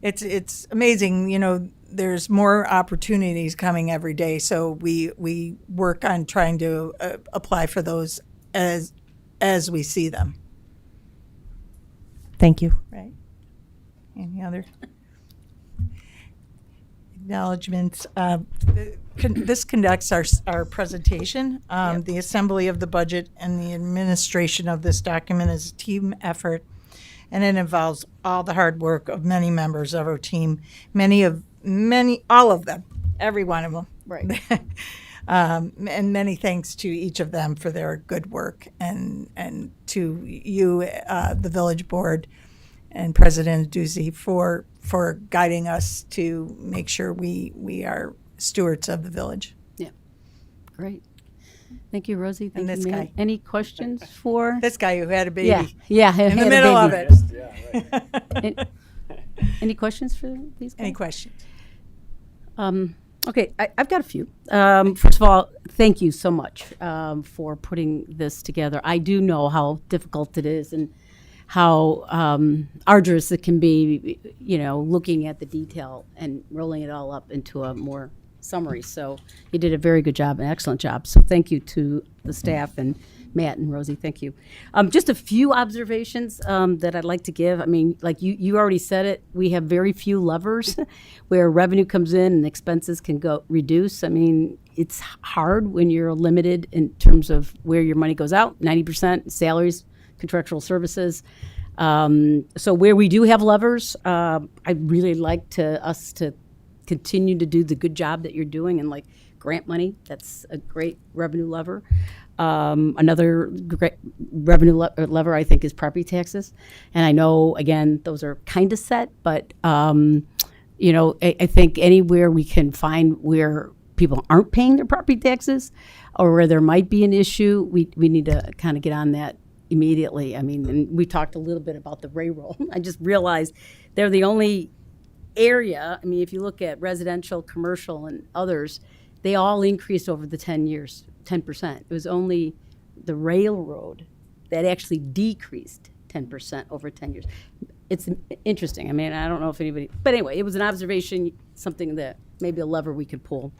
it's amazing, there's more opportunities coming every day, so we work on trying to apply for those as we see them. Thank you. Right. Any other acknowledgements? This conducts our presentation. The assembly of the budget and the administration of this document is a team effort, and it involves all the hard work of many members of our team, all of them, every one of them. Right. And many thanks to each of them for their good work, and to you, the village board, and President Duzzi for guiding us to make sure we are stewards of the village. Yeah. Great. Thank you, Rosie. Thank And you, this Matt. guy. Any questions for? This guy who had a baby Yeah. in the middle of it. Any questions for these guys? Any questions? Okay, I've got a few. First of all, thank you so much for putting this together. I do know how difficult it is and how arduous it can be, looking at the detail and rolling it all up into a more summary. So you did a very good job, an excellent job. So thank you to the staff and Matt and Rosie, thank you. Just a few observations that I'd like to give. I mean, like you already said it, we have very few levers where revenue comes in and expenses can go reduce. I mean, it's hard when you're limited in terms of where your money goes out, 90% salaries, contractual services. So where we do have levers, I'd really like us to continue to do the good job that you're doing, and like grant money, that's a great revenue lever. Another great revenue lever, I think, is property taxes. And I know, again, those are kind of set, but, I think anywhere we can find where people aren't paying their property taxes or where there might be an issue, we need to kind of get on that immediately. I mean, and we talked a little bit about the payroll. I just realized they're the only area. I mean, if you look at residential, commercial, and others, they all increased over the 10 years, 10%. It was only the railroad that actually decreased 10% over 10 years. It's interesting. I mean, I don't know if anybody, but anyway, it was an observation, something that maybe a lever we could pull.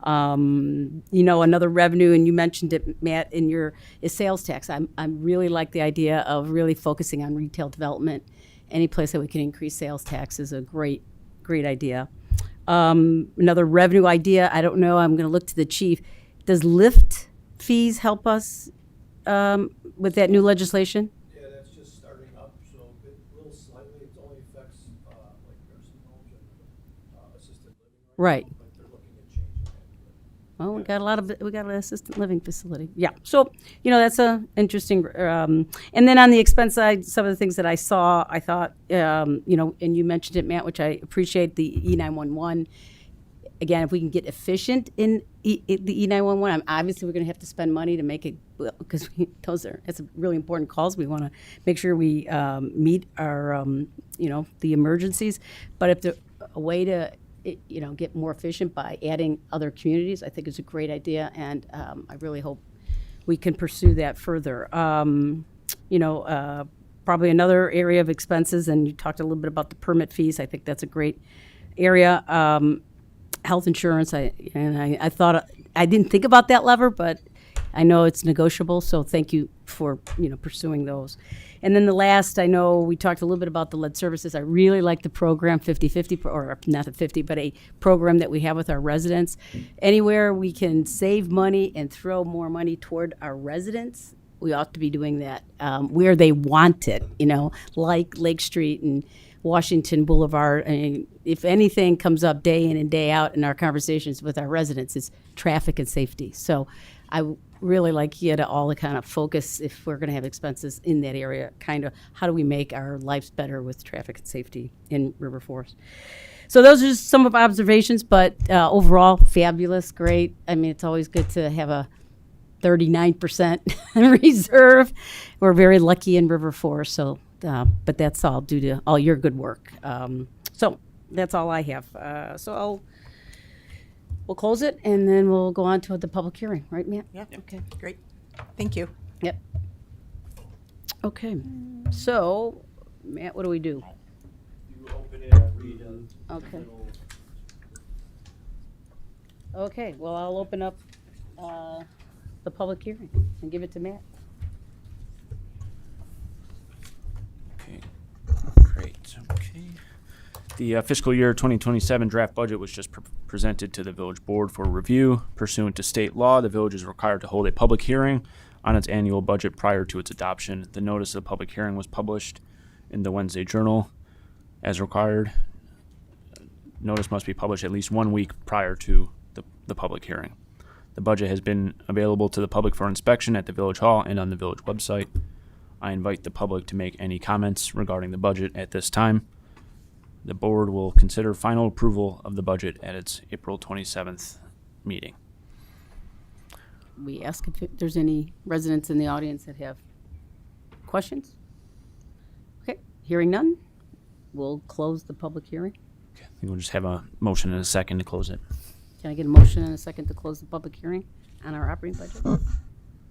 Another revenue, and you mentioned it, Matt, is sales tax. I really like the idea of really focusing on retail development. Any place that we can increase sales tax is a great idea. Another revenue idea, I don't know, I'm going to look to the chief. Does lift fees help us with that new legislation? Yeah, that's just starting up, so a little slightly. It only affects like nursing homes and assisted living Right. now, but they're looking at changing that. Well, we got an assistant living facility. Yeah. So, that's a interesting. And then on the expense side, some of the things that I saw, I thought, and you mentioned it, Matt, which I appreciate, the E911. Again, if we can get efficient in the E911, obviously we're going to have to spend money to make it, because it's really important calls. We want to make sure we meet our, the emergencies. But if there's a way to get more efficient by adding other communities, I think is a great idea, and I really hope we can pursue that further. Probably another area of expenses, and you talked a little bit about the permit fees. I think that's a great area. Health insurance, I thought, I didn't think about that lever, but I know it's negotiable, so thank you for pursuing those. And then the last, I know we talked a little bit about the lead services. I really like the program 50/50, or not the 50, but a program that we have with our residents. Anywhere we can save money and throw more money toward our residents, we ought to be doing that where they want it, like Lake Street and Washington Boulevard. I mean, if anything comes up day in and day out in our conversations with our residents, it's traffic and safety. So I really like you to all kind of focus, if we're going to have expenses in that area, kind of how do we make our lives better with traffic and safety in River Forest. So those are just some of our observations, but overall, fabulous, great. I mean, it's always good to have a 39% reserve. We're very lucky in River Forest, so but that's all due to all your good work. So that's all I have. So we'll close it, and then we'll go on to the public hearing, right, Matt? Yeah. Okay. Great. Thank you. Yep. Okay. So, Matt, what do we do? You open it and read them. Okay. Okay. Well, I'll open up the public hearing and give it to Matt. Okay, great. Okay. The fiscal year 2027 draft budget was just presented to the village board for review. Pursuant to state law, the village is required to hold a public hearing on its annual budget prior to its adoption. The notice of the public hearing was published in the Wednesday Journal as required. Notice must be published at least 1 week prior to the public hearing. The budget has been available to the public for inspection at the village hall and on the village website. I invite the public to make any comments regarding the budget at this time. The board will consider final approval of the budget at its April 27th meeting. We ask if there's any residents in the audience that have questions. Okay, hearing none, we'll close the public hearing. Okay, I think we'll just have a motion and a second to close it. Can I get a motion and a second to close the public hearing on our operating budget?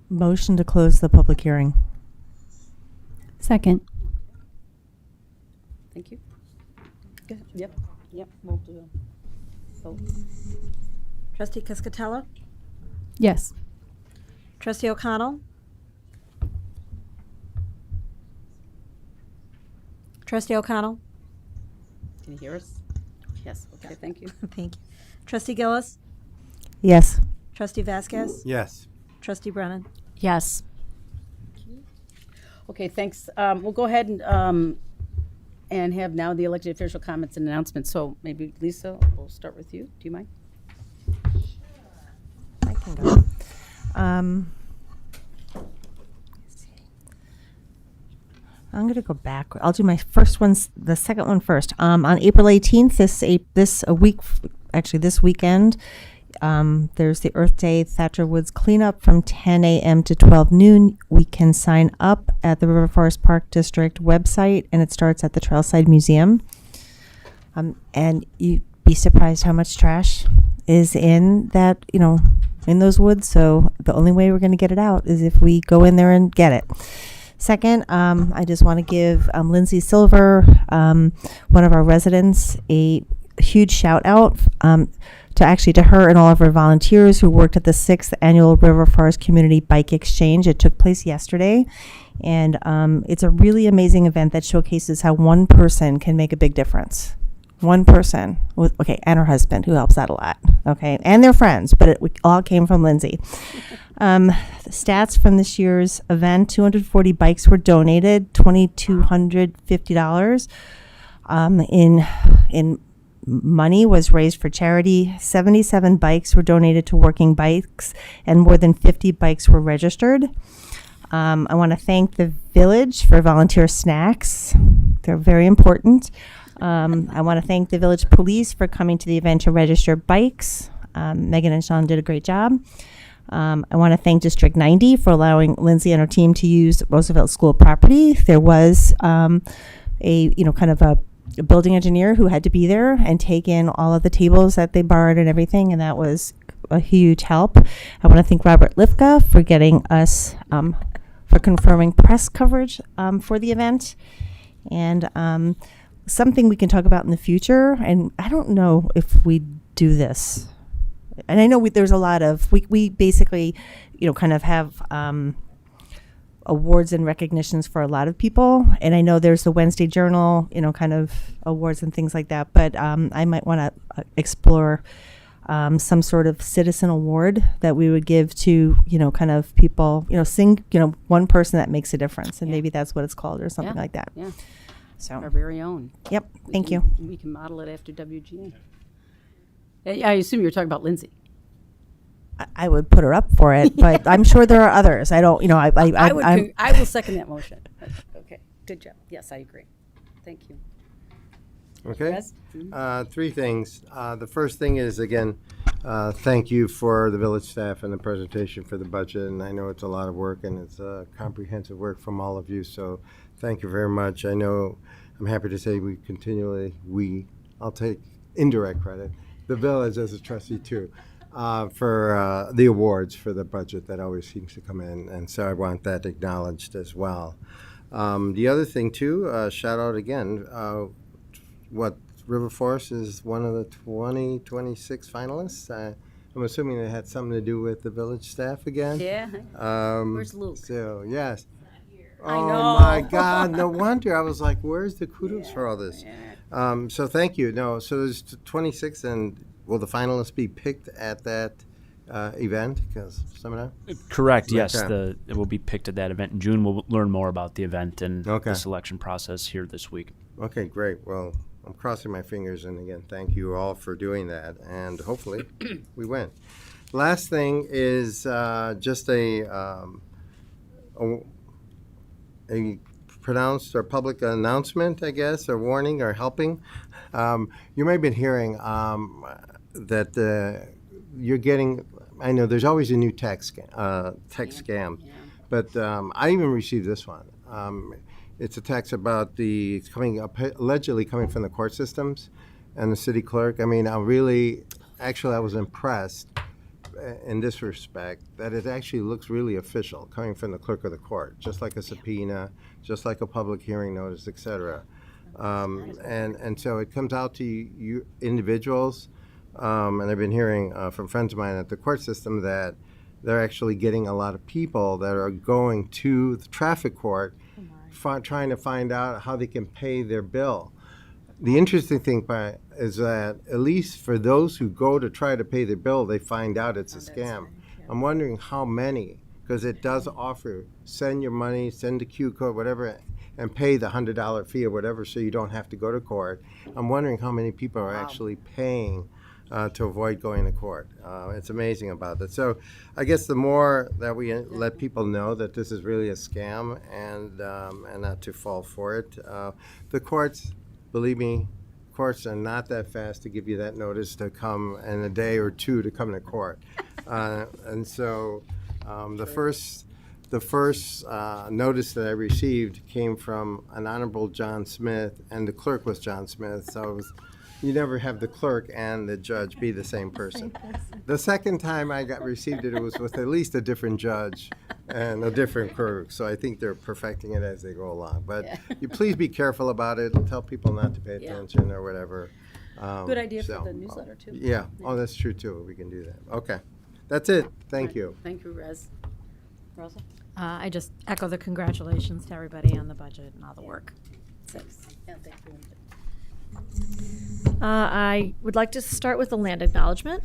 Motion to close the public hearing. Second. Thank you. Good. Yep, we'll do vote. Trustee Cascatello? Yes. Trustee O'Connell? Trustee O'Connell? Can you hear us? Yes, okay, thank you. Thank you. Trustee Gillis? Yes. Trustee Vasquez? Yes. Trustee Brennan? Yes. Okay, thanks. We'll go ahead and have now the elected official comments and announcements. So maybe Lisa, we'll start with you. Do you mind? I can go. I'm going to go back. I'll do my first ones, the second one first. On April 18th, this weekend, there's the Earth Day Thatcher Woods cleanup from 10 a.m. to 12 noon. We can sign up at the River Forest Park District website, and it starts at the Trailside Museum. And you'd be surprised how much trash is in that, in those woods. So the only way we're going to get it out is if we go in there and get it. Second, I just want to give Lindsay Silver, one of our residents, a huge shout out to her and all of our volunteers who worked at the 6th annual River Forest Community Bike Exchange. It took place yesterday, and it's a really amazing event that showcases how one person can make a big difference. One person, and her husband, who helps out a lot, and their friends, but it all came from Lindsay. The stats from this year's event: 240 bikes were donated, $2,250 in money was raised for charity. 77 bikes were donated to Working Bikes, and more than 50 bikes were registered. I want to thank the village for volunteer snacks. They're very important. I want to thank the village police for coming to the event to register bikes. Megan and Sean did a great job. I want to thank District 90 for allowing Lindsay and her team to use Roosevelt School property. There was a building engineer who had to be there and take in all of the tables that they borrowed and everything, and that was a huge help. I want to thank Robert Lifka for getting us, for confirming press coverage for the event. And something we can talk about in the future, and I don't know if we do this. And I know there's a lot of, we basically, kind of have awards and recognitions for a lot of people. And I know there's the Wednesday Journal, kind of awards and things like that. But I might want to explore some sort of citizen award that we would give to, kind of people, one person that makes a difference. And maybe that's what it's called or something like that. Yeah. So, Our very own. yep. Thank you. We can model it after WGA. I assume you're talking about Lindsay. I would put her up for it, but I'm sure there are others. I don't, I will second that motion. Okay, good job. Yes, I agree. Thank you. Okay. Yes? Three things. The first thing is, again, thank you for the village staff and the presentation for the budget. And I know it's a lot of work and it's comprehensive work from all of you. So thank you very much. I know I'm happy to say I'll take indirect credit, the village as a trustee too, for the awards for the budget that always seems to come in. And so I want that acknowledged as well. The other thing too, shout out again, River Forest is one of the 2026 finalists. I'm assuming it had something to do with the village staff again. Yeah. Where's Luke? So, yes. I Oh, know. my God. No wonder. I was like, where's the kudos for all this? So thank you. No, so there's 26, and will the finalists be picked at that event? Because seminar? Correct. Yes, Okay. it will be picked at that event in June. We'll learn more about the event and Okay. the selection process here this week. Okay, great. Well, I'm crossing my fingers, and again, thank you all for doing that, and hopefully we win. Last thing is just a pronounced or public announcement, I guess, or warning or helping. You may have been hearing that you're getting, I know there's always a new text scam, but I even received this one. It's a text about allegedly coming from the court systems and the city clerk. I mean, I was impressed in this respect that it actually looks really official coming from the clerk of the court, just like a subpoena, just like a public hearing notice, et cetera. And so it comes out to you individuals, and I've been hearing from friends of mine at the court system that they're actually getting a lot of people that are going to the traffic court trying to find out how they can pay their bill. The interesting thing is that at least for those who go to try to pay their bill, they find out it's a scam. I'm wondering how many, because it does offer, send your money, send the Q code, whatever, and pay the $100 fee or whatever so you don't have to go to court. I'm wondering how many people are actually paying to avoid going to court. It's amazing about that. So I guess the more that we let people know that this is really a scam and not to fall for it. The courts, believe me, courts are not that fast to give you that notice to come in a day or two to come to court. And so the first notice that I received came from an Honorable John Smith, and the clerk was John Smith. So you never have the clerk and the judge be the same person. The second time I received it, it was with at least a different judge and a different clerk. So I think they're perfecting it as they go along. But you please be careful about it. Tell people not to pay attention or whatever. Good idea for the newsletter, too. Yeah. Oh, that's true, too. We can do that. Okay. That's it. Thank you. Thank you, Rez. Rosa? I just echo the congratulations to everybody on the budget and all the work. Thanks. Yeah, thank you. I would like to start with the land acknowledgement.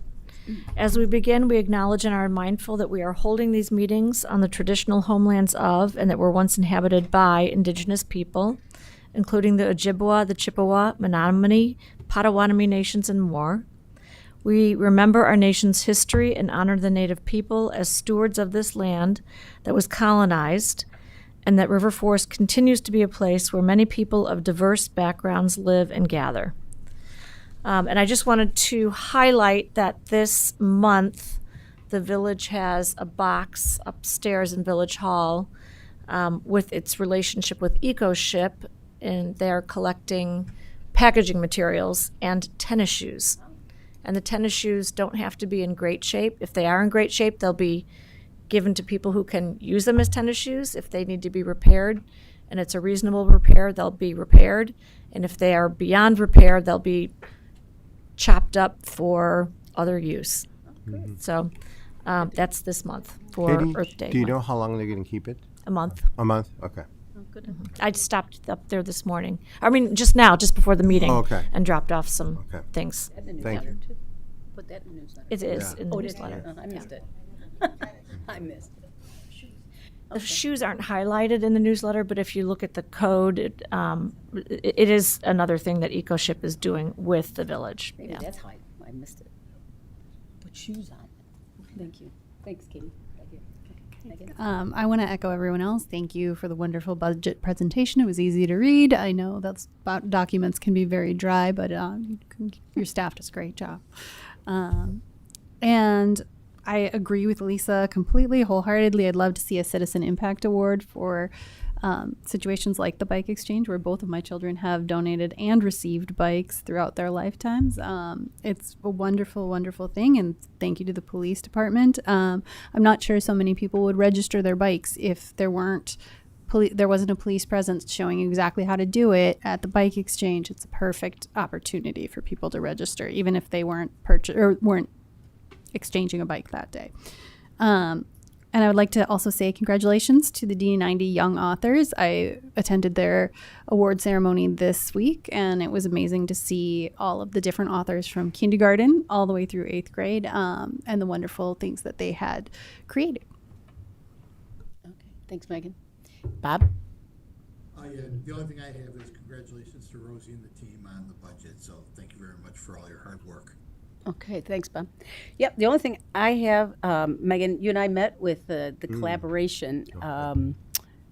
As we begin, we acknowledge and are mindful that we are holding these meetings on the traditional homelands of and that were once inhabited by Indigenous people, including the Ojibwa, the Chippewa, Menominee, Potawatomi nations, and more. We remember our nation's history and honor the Native people as stewards of this land that was colonized, and that River Forest continues to be a place where many people of diverse backgrounds live and gather. And I just wanted to highlight that this month, the village has a box upstairs in Village Hall with its relationship with EcoShip, and they're collecting packaging materials and tennis shoes. And the tennis shoes don't have to be in great shape. If they are in great shape, they'll be given to people who can use them as tennis shoes. If they need to be repaired and it's a reasonable repair, they'll be repaired. And if they are beyond repair, they'll be chopped up for other use. So that's this month for Earth Day. Do you month. know how long they're going to keep it? A month. A month? Okay. I just stopped up there this morning. I mean, just now, just before the meeting. Oh, okay. And dropped off some Okay. things. In the Thank newsletter, you. too. Put that in the newsletter. It is Yeah. in the Oh, it is? newsletter. I missed it. I missed it. The shoes aren't highlighted in the newsletter, but if you look at the code, it is another thing that EcoShip is doing with the village. Maybe Yeah. that's how I missed it. Put shoes on. Thank you. Thanks, Katie. Thank you. Megan? I want to echo everyone else. Thank you for the wonderful budget presentation. It was easy to read. I know that's documents can be very dry, but your staff does a great job. And I agree with Lisa completely, wholeheartedly. I'd love to see a Citizen Impact Award for situations like the bike exchange, where both of my children have donated and received bikes throughout their lifetimes. It's a wonderful, wonderful thing, and thank you to the police department. I'm not sure so many people would register their bikes if there wasn't a police presence showing exactly how to do it at the bike exchange. It's a perfect opportunity for people to register, even if they weren't exchanging a bike that day. And I would like to also say congratulations to the D90 Young Authors. I attended their award ceremony this week, and it was amazing to see all of the different authors from kindergarten all the way through 8th grade, and the wonderful things that they had created. Okay. Thanks, Megan. Bob? Yeah, the only thing I have is congratulations to Rosie and the team on the budget, so thank you very much for all your hard work. Okay, thanks, Bob. Yep, the only thing I have, Megan, you and I met with the collaboration,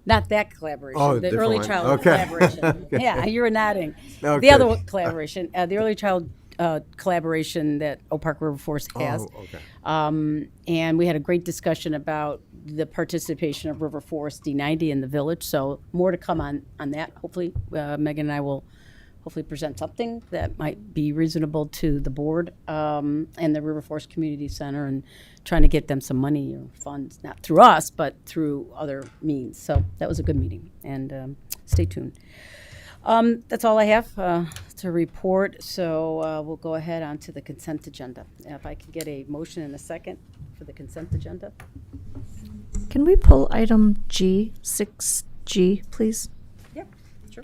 not that collaboration, Oh, the different early one. child Okay. collaboration. Okay. Yeah, you were nodding. Okay. The other collaboration, the early child collaboration that Oak Park River Forest has. Oh, okay. And we had a great discussion about the participation of River Forest D90 in the village. So more to come on that. Hopefully, Megan and I will hopefully present something that might be reasonable to the board and the River Forest Community Center, and trying to get them some money or funds, not through us, but through other means. So that was a good meeting, and stay tuned. That's all I have to report, so we'll go ahead on to the consent agenda. If I can get a motion and a second for the consent agenda. Can we pull item G, 6G, please? Yep, sure.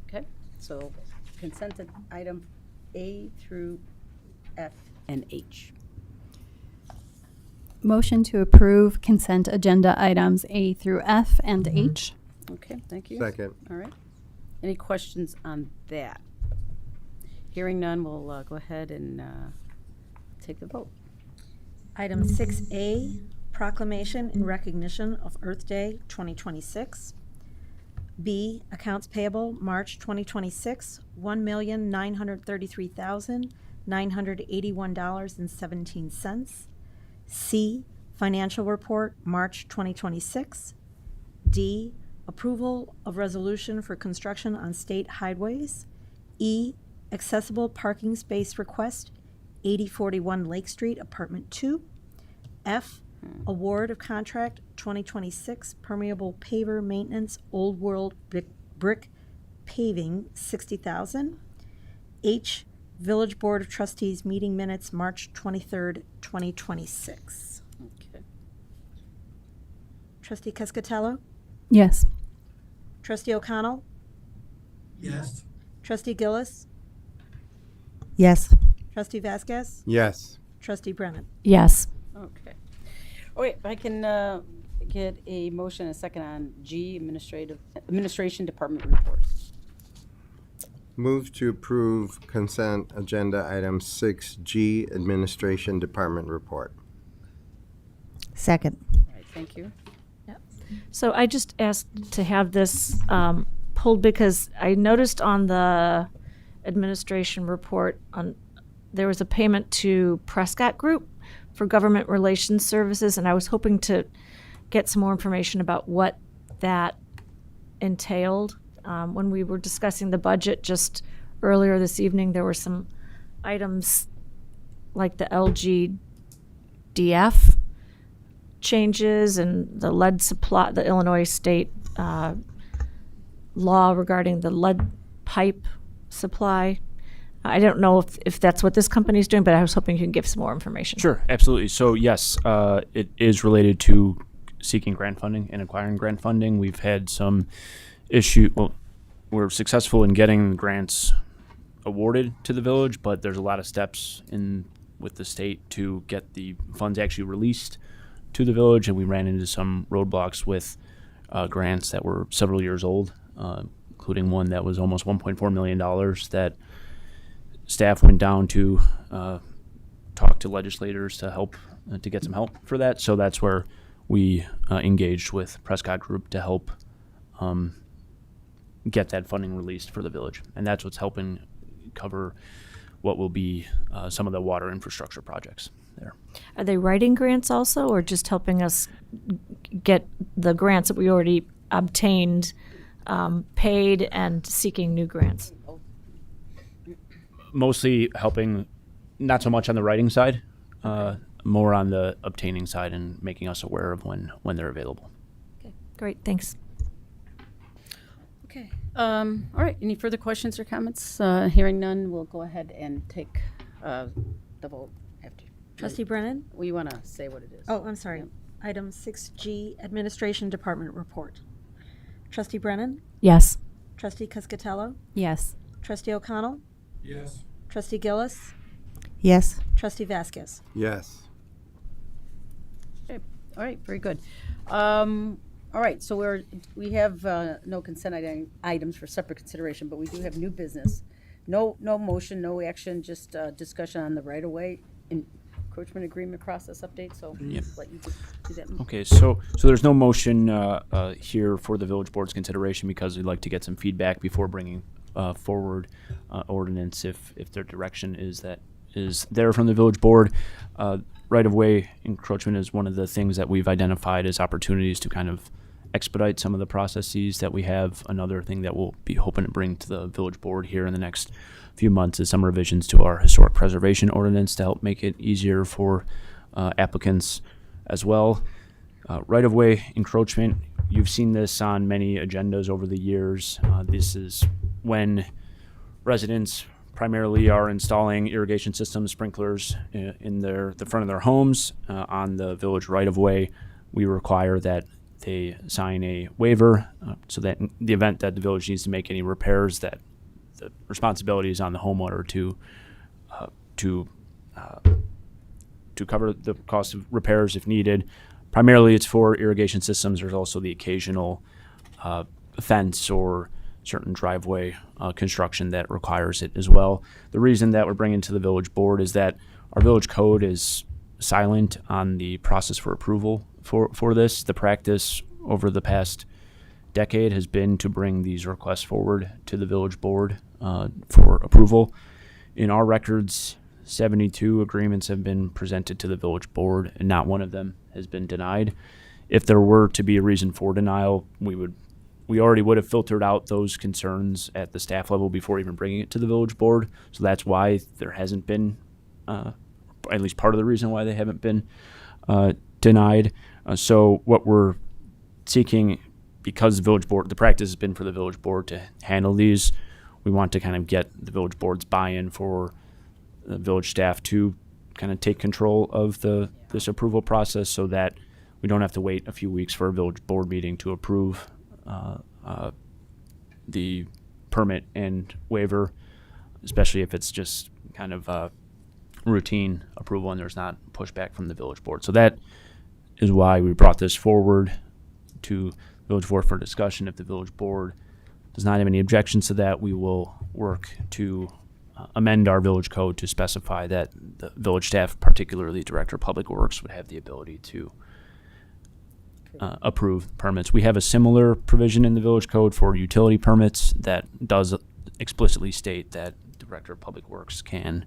Okay, so consented item A through F and H. Motion to approve consent agenda items A through F and H. Okay, thank you. Second. All right. Any questions on that? Hearing none, we'll go ahead and take the vote. Item 6A, proclamation in recognition of Earth Day 2026. B, accounts payable, March 2026, $1,933,981.17. C, financial report, March 2026. D, approval of resolution for construction on state highways. E, accessible parking space request, 8041 Lake Street, Apartment 2. F, award of contract 2026 permeable paver maintenance, Old World brick paving, $60,000. H, Village Board of Trustees meeting minutes, March 23rd, 2026. Okay. Trustee Cascatello? Yes. Trustee O'Connell? Yes. Trustee Gillis? Yes. Trustee Vasquez? Yes. Trustee Brennan? Yes. Okay. Oh, wait, if I can get a motion and a second on G, Administration Department report. Move to approve consent agenda item 6G, Administration Department Report. Second. All right, thank you. So I just asked to have this pulled because I noticed on the administration report there was a payment to Prescott Group for government relations services, and I was hoping to get some more information about what that entailed. When we were discussing the budget just earlier this evening, there were some items like the LGDF changes and the lead supply, the Illinois state law regarding the lead pipe supply. I don't know if that's what this company is doing, but I was hoping you could give some more information. Sure, absolutely. So yes, it is related to seeking grant funding and acquiring grant funding. We've had some issue. Well, we're successful in getting grants awarded to the village, but there's a lot of steps in with the state to get the funds actually released to the village, and we ran into some roadblocks with grants that were several years old, including one that was almost $1.4 million that staff went down to talk to legislators to help to get some help for that. So that's where we engaged with Prescott Group to help get that funding released for the village, and that's what's helping cover what will be some of the water infrastructure projects there. Are they writing grants also, or just helping us get the grants that we already obtained paid and seeking new grants? Mostly helping, not so much on the writing side, more on the obtaining side and making us aware of when they're available. Okay, great, thanks. Okay. All right. Any further questions or comments? Hearing none, we'll go ahead and take the vote after. Trustee Brennan? Well, you want to say what it is? Oh, I'm sorry. Yep. Item 6G, Administration Department Report. Trustee Brennan? Yes. Trustee Cascatello? Yes. Trustee O'Connell? Yes. Trustee Gillis? Yes. Trustee Vasquez? Yes. Okay. All right. Very good. All right. So we have no consent items for separate consideration, but we do have new business. No motion, no action, just discussion on the right-of-way encroachment agreement process update. So let you just do that. Okay, so there's no motion here for the village board's consideration because we'd like to get some feedback before bringing forward ordinance if their direction is there from the village board. Right-of-way encroachment is one of the things that we've identified as opportunities to kind of expedite some of the processes that we have. Another thing that we'll be hoping to bring to the village board here in the next few months is some revisions to our historic preservation ordinance to help make it easier for applicants as well. Right-of-way encroachment, you've seen this on many agendas over the years. This is when residents primarily are installing irrigation systems, sprinklers in the front of their homes on the village right-of-way. We require that they sign a waiver so that in the event that the village needs to make any repairs, that the responsibility is on the homeowner to cover the cost of repairs if needed. Primarily, it's for irrigation systems. There's also the occasional fence or certain driveway construction that requires it as well. The reason that we're bringing to the village board is that our village code is silent on the process for approval for this. The practice over the past decade has been to bring these requests forward to the village board for approval. In our records, 72 agreements have been presented to the village board, and not one of them has been denied. If there were to be a reason for denial, we already would have filtered out those concerns at the staff level before even bringing it to the village board. So that's why there hasn't been, at least part of the reason why they haven't been denied. So what we're seeking, because the village board, the practice has been for the village board to handle these, we want to kind of get the village board's buy-in for the village staff to kind of take control of this approval process so that we don't have to wait a few weeks for a village board meeting to approve the permit and waiver, especially if it's just kind of routine approval and there's not pushback from the village board. So that is why we brought this forward to village board for discussion. If the village board does not have any objections to that, we will work to amend our village code to specify that the village staff, particularly Director of Public Works, would have the ability to approve permits. We have a similar provision in the village code for utility permits that does explicitly state that Director of Public Works can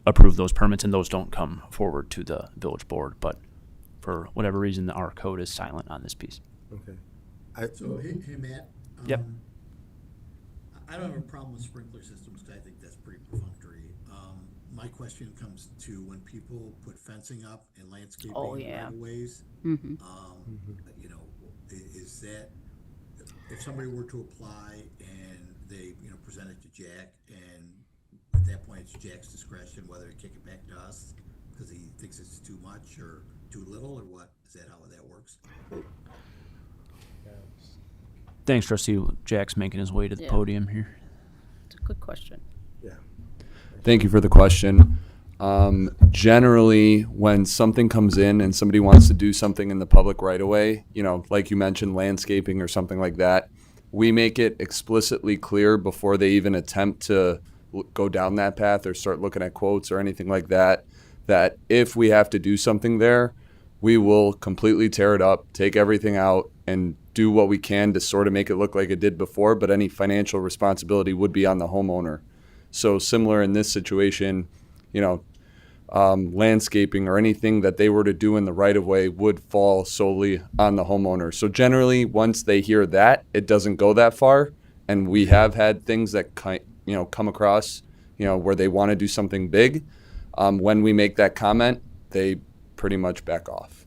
approve those permits, and those don't come forward to the village board. But for whatever reason, our code is silent on this piece. Okay. So, hey, Matt. Yep. I don't have a problem with sprinkler systems because I think that's pretty perfunctory. My question comes to when people put fencing up and landscaping right of ways. Mm-hmm. You know, is that if somebody were to apply and they, present it to Jack, and at that point it's Jack's discretion whether to kick it back to us because he thinks it's too much or too little, or what? Is that how that works? Thanks, Trustee. Jack's making his way to the Yeah. podium here. It's a good question. Thank you for the question. Generally, when something comes in and somebody wants to do something in the public right away, like you mentioned, landscaping or something like that, we make it explicitly clear before they even attempt to go down that path or start looking at quotes or anything like that, that if we have to do something there, we will completely tear it up, take everything out, and do what we can to sort of make it look like it did before, but any financial responsibility would be on the homeowner. So similar in this situation, landscaping or anything that they were to do in the right of way would fall solely on the homeowner. So generally, once they hear that, it doesn't go that far. And we have had things that come across, where they want to do something big. When we make that comment, they pretty much back off.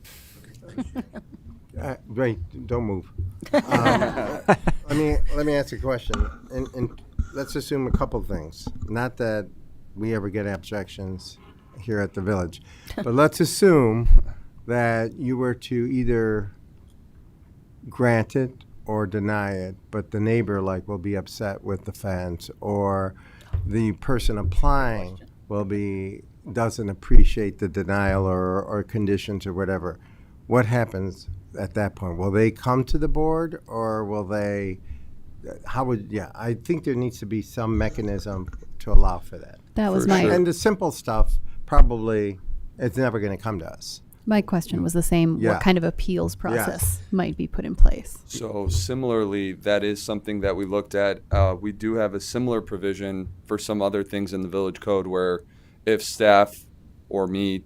Wait, don't move. Let me ask a question, and let's assume a couple things. Not that we ever get objections here at the village, but let's assume that you were to either grant it or deny it, but the neighbor will be upset with the fence, or the person applying doesn't appreciate the denial or conditions or whatever. What happens at that point? Will they come to the board, or will they? I think there needs to be some mechanism to allow for that. That was For my sure. And the simple stuff, probably, it's never going to come to us. my question was the same. Yeah. What kind of appeals process Yes. might be put in place? So similarly, that is something that we looked at. We do have a similar provision for some other things in the village code where if staff or me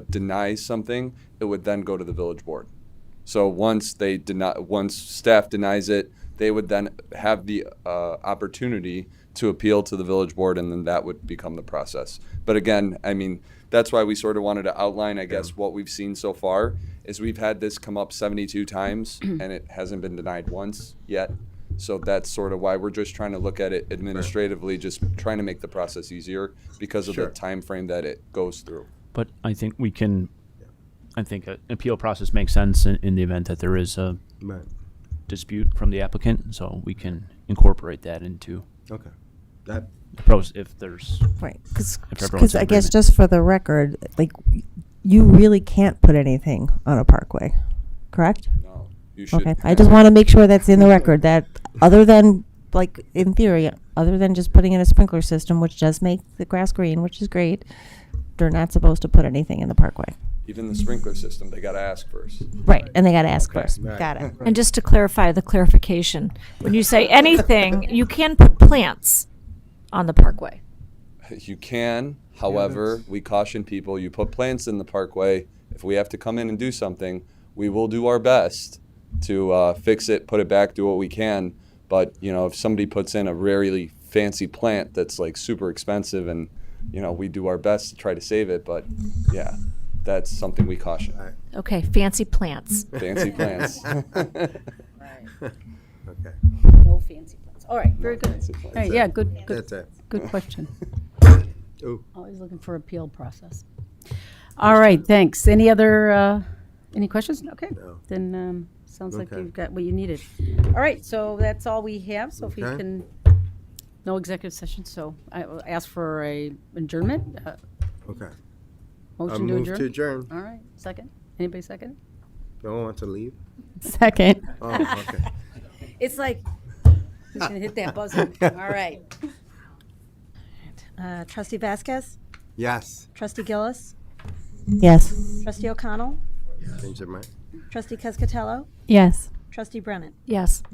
denies something, it would then go to the village board. So once staff denies it, they would then have the opportunity to appeal to the village board, and then that would become the process. But again, that's why we sort of wanted to outline, I guess, what we've seen so far is we've had this come up 72 times and it hasn't been denied once yet. So that's sort of why we're just trying to look at it administratively, just trying to make the process easier because of the time frame that it goes through. But I think an appeal process makes sense in the event that there is a dispute from the applicant, so we can incorporate that into Okay. the pros if there's Right, if everyone's because in I guess agreement. just for the record, you really can't put anything on a parkway, correct? No, you should. Okay, I just want to make sure that's in the record, that other than, in theory, other than just putting in a sprinkler system, which does make the grass green, which is great, they're not supposed to put anything in the parkway. Even the sprinkler system, they got to ask first. Right, and they got to ask Okay. first. Right. Got it. And just to clarify the clarification, when you say anything, you can put plants on the parkway. You can, however, we caution people, you put plants in the parkway, if we have to come in and do something, we will do our best to fix it, put it back, do what we can. But, if somebody puts in a really fancy plant that's super expensive and, we do our best to try to save it, but yeah, that's something we caution. Okay, fancy plants. Fancy plants. Okay. No fancy plans. All right, very good. Fancy plants. All right, yeah, good That's it. good question. Ooh. Always looking for appeal process. All right, thanks. Any other, any questions? Okay, No. then sounds like Okay. you've got what you needed. All right, so that's all we have. So if we Okay. can, no executive session, so I will ask for a adjournment. Okay. Motion to Move adjourn? to adjourn. All right, second? Anybody second? No one wants to leave? Second. Oh, okay. It's like, who's gonna hit that buzzer? All right. Trustee Vasquez? Yes. Trustee Gillis? Yes. Trustee O'Connell? Change their mind. Trustee Cascatello? Yes. Trustee Brennan? Yes.